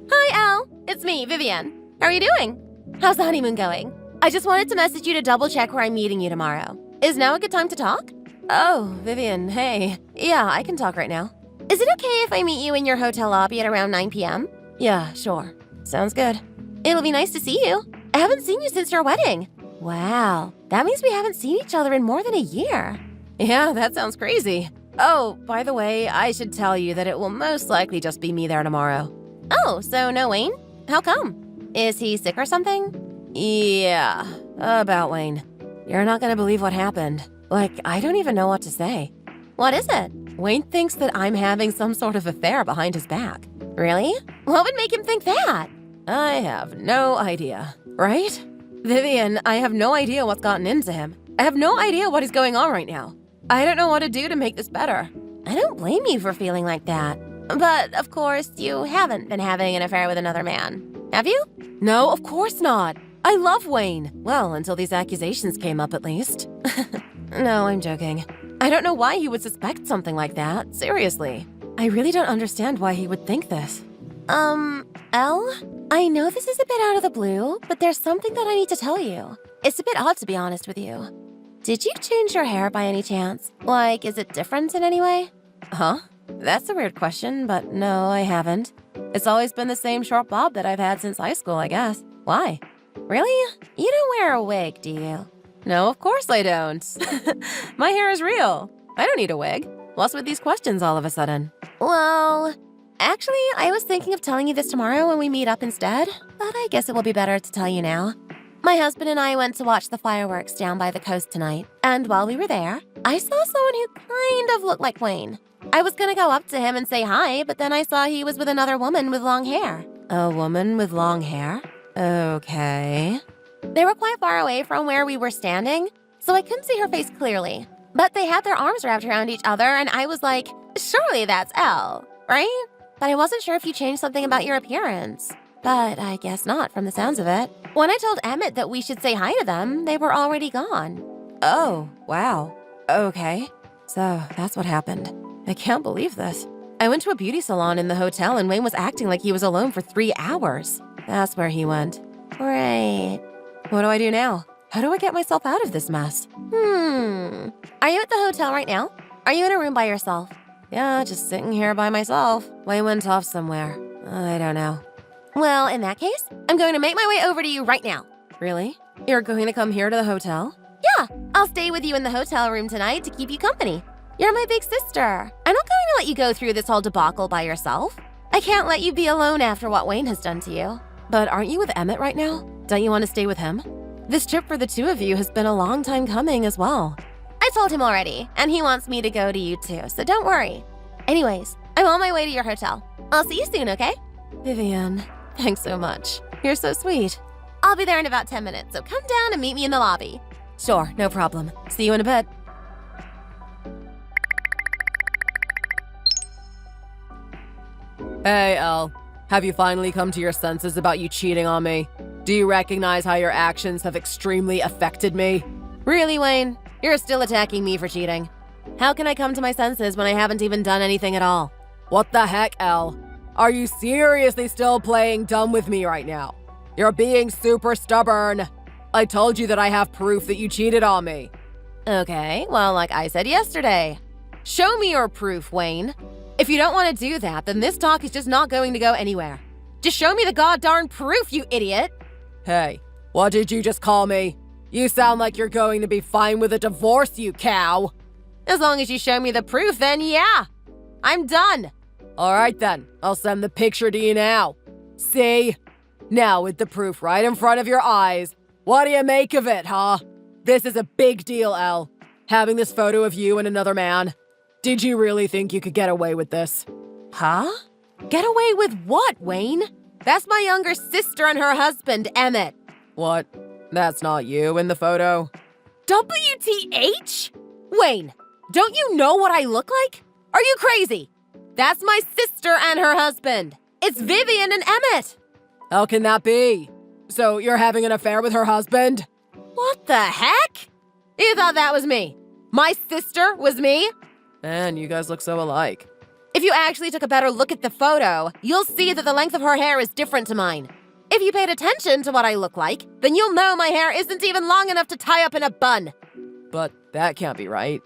Hi, Elle. It's me, Vivian. How are you doing? How's the honeymoon going? I just wanted to message you to double check where I'm meeting you tomorrow. Is now a good time to talk? Oh, Vivian, hey. Yeah, I can talk right now. Is it okay if I meet you in your hotel lobby at around 9 p.m.? Yeah, sure. Sounds good. It'll be nice to see you. I haven't seen you since your wedding. Wow, that means we haven't seen each other in more than a year. Yeah, that sounds crazy. Oh, by the way, I should tell you that it will most likely just be me there tomorrow. Oh, so no Wayne? How come? Is he sick or something? Yeah, about Wayne. You're not gonna believe what happened. Like, I don't even know what to say. What is it? Wayne thinks that I'm having some sort of affair behind his back. Really? What would make him think that? I have no idea. Right? Vivian, I have no idea what's gotten into him. I have no idea what is going on right now. I don't know what to do to make this better. I don't blame you for feeling like that. But, of course, you haven't been having an affair with another man, have you? No, of course not. I love Wayne. Well, until these accusations came up, at least. No, I'm joking. I don't know why he would suspect something like that. Seriously. I really don't understand why he would think this. Elle? I know this is a bit out of the blue, but there's something that I need to tell you. It's a bit odd, to be honest with you. Did you change your hair by any chance? Like, is it different in any way? Huh? That's a weird question, but no, I haven't. It's always been the same short bob that I've had since high school, I guess. Why? Really? You don't wear a wig, do you? No, of course I don't. My hair is real. I don't need a wig. What's with these questions all of a sudden? Well, actually, I was thinking of telling you this tomorrow when we meet up instead, but I guess it will be better to tell you now. My husband and I went to watch the fireworks down by the coast tonight, and while we were there, I saw someone who kind of looked like Wayne. I was gonna go up to him and say hi, but then I saw he was with another woman with long hair. A woman with long hair? Okay. They were quite far away from where we were standing, so I couldn't see her face clearly. But they had their arms wrapped around each other, and I was like, surely that's Elle, right? But I wasn't sure if you changed something about your appearance. But I guess not from the sounds of it. When I told Emmett that we should say hi to them, they were already gone. Oh, wow. Okay. So that's what happened. I can't believe this. I went to a beauty salon in the hotel and Wayne was acting like he was alone for 3 hours. That's where he went. Great. What do I do now? How do I get myself out of this mess? Are you at the hotel right now? Are you in a room by yourself? Yeah, just sitting here by myself. Wayne went off somewhere. I don't know. Well, in that case, I'm going to make my way over to you right now. Really? You're going to come here to the hotel? Yeah, I'll stay with you in the hotel room tonight to keep you company. You're my big sister. I'm not going to let you go through this whole debacle by yourself. I can't let you be alone after what Wayne has done to you. But aren't you with Emmett right now? Don't you want to stay with him? This trip for the two of you has been a long time coming as well. I told him already, and he wants me to go to you too, so don't worry. Anyways, I'm on my way to your hotel. I'll see you soon, okay? Vivian, thanks so much. You're so sweet. I'll be there in about 10 minutes, so come down and meet me in the lobby. Sure, no problem. See you in a bit. Hey, Elle. Have you finally come to your senses about you cheating on me? Do you recognize how your actions have extremely affected me? Really, Wayne? You're still attacking me for cheating. How can I come to my senses when I haven't even done anything at all? What the heck, Elle? Are you seriously still playing dumb with me right now? You're being super stubborn. I told you that I have proof that you cheated on me. Okay, well, like I said yesterday. Show me your proof, Wayne. If you don't want to do that, then this talk is just not going to go anywhere. Just show me the goddarn proof, you idiot! Hey, what did you just call me? You sound like you're going to be fine with a divorce, you cow! As long as you show me the proof, then yeah! I'm done! Alright then, I'll send the picture to you now. See? Now with the proof right in front of your eyes, what do you make of it, huh? This is a big deal, Elle. Having this photo of you and another man. Did you really think you could get away with this? Huh? Get away with what, Wayne? That's my younger sister and her husband, Emmett. What? That's not you in the photo? WTH? Wayne, don't you know what I look like? Are you crazy? That's my sister and her husband. It's Vivian and Emmett. How can that be? So you're having an affair with her husband? What the heck? You thought that was me? My sister was me? Man, you guys look so alike. If you actually took a better look at the photo, you'll see that the length of her hair is different to mine. If you paid attention to what I look like, then you'll know my hair isn't even long enough to tie up in a bun. But that can't be right.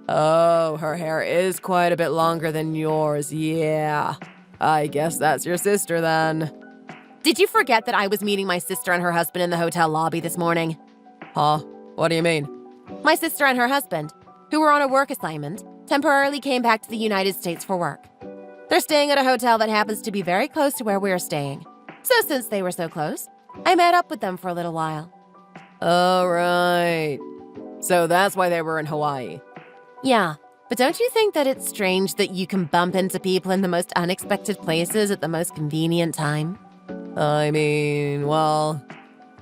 Oh, her hair is quite a bit longer than yours, yeah. I guess that's your sister then. Did you forget that I was meeting my sister and her husband in the hotel lobby this morning? Huh? What do you mean? My sister and her husband, who were on a work assignment, temporarily came back to the United States for work. They're staying at a hotel that happens to be very close to where we're staying. So since they were so close, I met up with them for a little while. Oh, right. So that's why they were in Hawaii. Yeah, but don't you think that it's strange that you can bump into people in the most unexpected places at the most convenient time? I mean, well,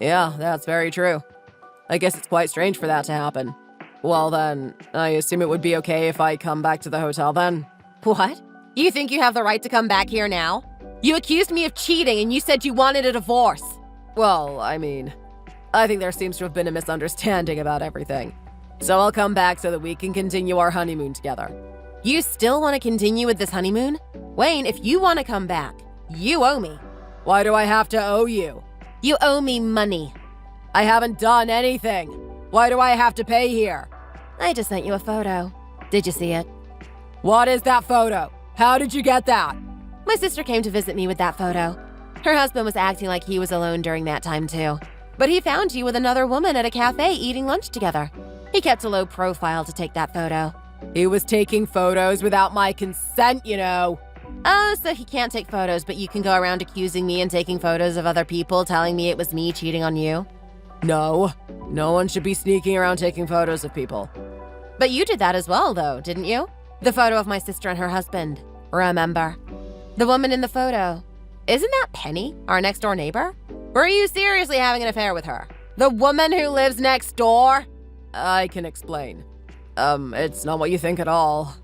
yeah, that's very true. I guess it's quite strange for that to happen. Well then, I assume it would be okay if I come back to the hotel then. What? You think you have the right to come back here now? You accused me of cheating and you said you wanted a divorce. Well, I mean, I think there seems to have been a misunderstanding about everything. So I'll come back so that we can continue our honeymoon together. You still want to continue with this honeymoon? Wayne, if you want to come back, you owe me. Why do I have to owe you? You owe me money. I haven't done anything. Why do I have to pay here? I just sent you a photo. Did you see it? What is that photo? How did you get that? My sister came to visit me with that photo. Her husband was acting like he was alone during that time too. But he found you with another woman at a cafe eating lunch together. He kept a low profile to take that photo. He was taking photos without my consent, you know. Oh, so he can't take photos, but you can go around accusing me and taking photos of other people, telling me it was me cheating on you? No. No one should be sneaking around taking photos of people. But you did that as well, though, didn't you? The photo of my sister and her husband. Remember? The woman in the photo. Isn't that Penny, our next-door neighbor? Were you seriously having an affair with her? The woman who lives next door? I can explain. It's not what you think at all.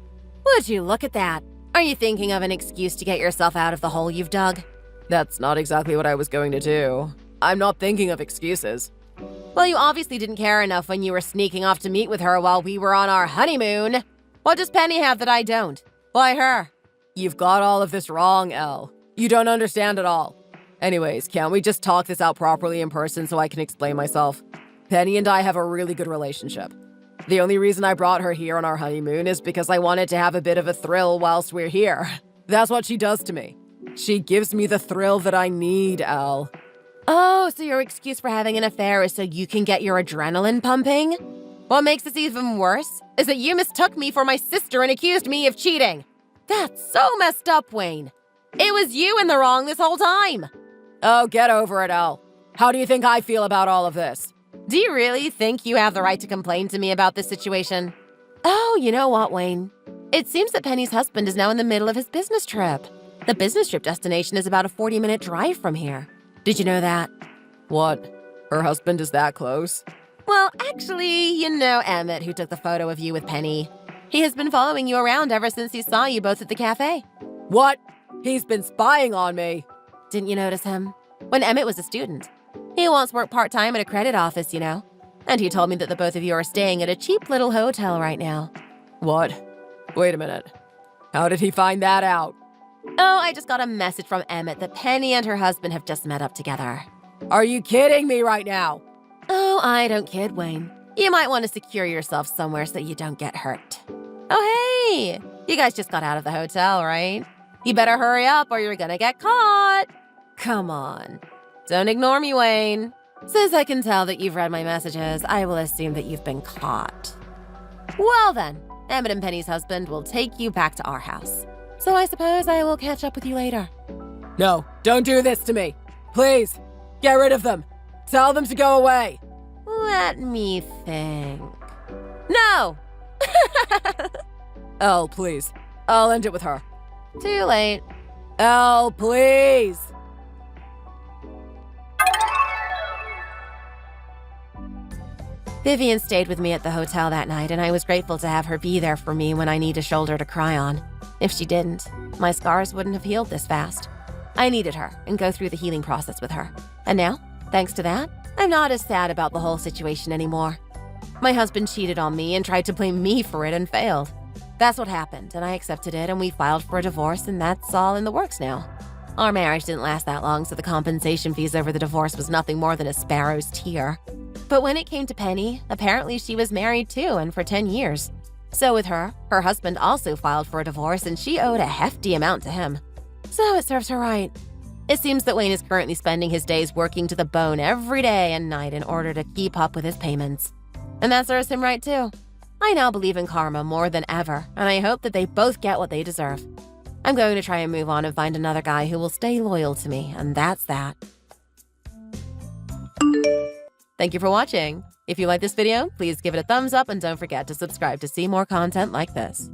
Would you look at that? Are you thinking of an excuse to get yourself out of the hole you've dug? That's not exactly what I was going to do. I'm not thinking of excuses. Well, you obviously didn't care enough when you were sneaking off to meet with her while we were on our honeymoon. What does Penny have that I don't? Why her? You've got all of this wrong, Elle. You don't understand at all. Anyways, can't we just talk this out properly in person so I can explain myself? Penny and I have a really good relationship. The only reason I brought her here on our honeymoon is because I wanted to have a bit of a thrill whilst we're here. That's what she does to me. She gives me the thrill that I need, Elle. Oh, so your excuse for having an affair is so you can get your adrenaline pumping? What makes this even worse is that you mistook me for my sister and accused me of cheating. That's so messed up, Wayne. It was you in the wrong this whole time. Oh, get over it, Elle. How do you think I feel about all of this? Do you really think you have the right to complain to me about this situation? Oh, you know what, Wayne? It seems that Penny's husband is now in the middle of his business trip. The business trip destination is about a 40-minute drive from here. Did you know that? What? Her husband is that close? Well, actually, you know Emmett, who took the photo of you with Penny. He has been following you around ever since he saw you both at the cafe. What? He's been spying on me. Didn't you notice him? When Emmett was a student. He once worked part-time at a credit office, you know. And he told me that the both of you are staying at a cheap little hotel right now. What? Wait a minute. How did he find that out? Oh, I just got a message from Emmett that Penny and her husband have just met up together. Are you kidding me right now? Oh, I don't kid, Wayne. You might want to secure yourself somewhere so you don't get hurt. Oh, hey! You guys just got out of the hotel, right? You better hurry up or you're gonna get caught. Come on. Don't ignore me, Wayne. Since I can tell that you've read my messages, I will assume that you've been caught. Well then, Emmett and Penny's husband will take you back to our house. So I suppose I will catch up with you later. No, don't do this to me. Please, get rid of them. Tell them to go away. Let me think. No! Elle, please. I'll end it with her. Too late. Elle, please. Vivian stayed with me at the hotel that night, and I was grateful to have her be there for me when I need a shoulder to cry on. If she didn't, my scars wouldn't have healed this fast. I needed her and go through the healing process with her. And now, thanks to that, I'm not as sad about the whole situation anymore. My husband cheated on me and tried to blame me for it and failed. That's what happened, and I accepted it, and we filed for a divorce, and that's all in the works now. Our marriage didn't last that long, so the compensation fees over the divorce was nothing more than a sparrow's tear. But when it came to Penny, apparently she was married too, and for 10 years. So with her husband also filed for a divorce, and she owed a hefty amount to him. So it serves her right. It seems that Wayne is currently spending his days working to the bone every day and night in order to keep up with his payments. And that serves him right too. I now believe in karma more than ever, and I hope that they both get what they deserve. I'm going to try and move on and find another guy who will stay loyal to me, and that's that. Thank you for watching. If you like this video, please give it a thumbs up and don't forget to subscribe to see more content like this.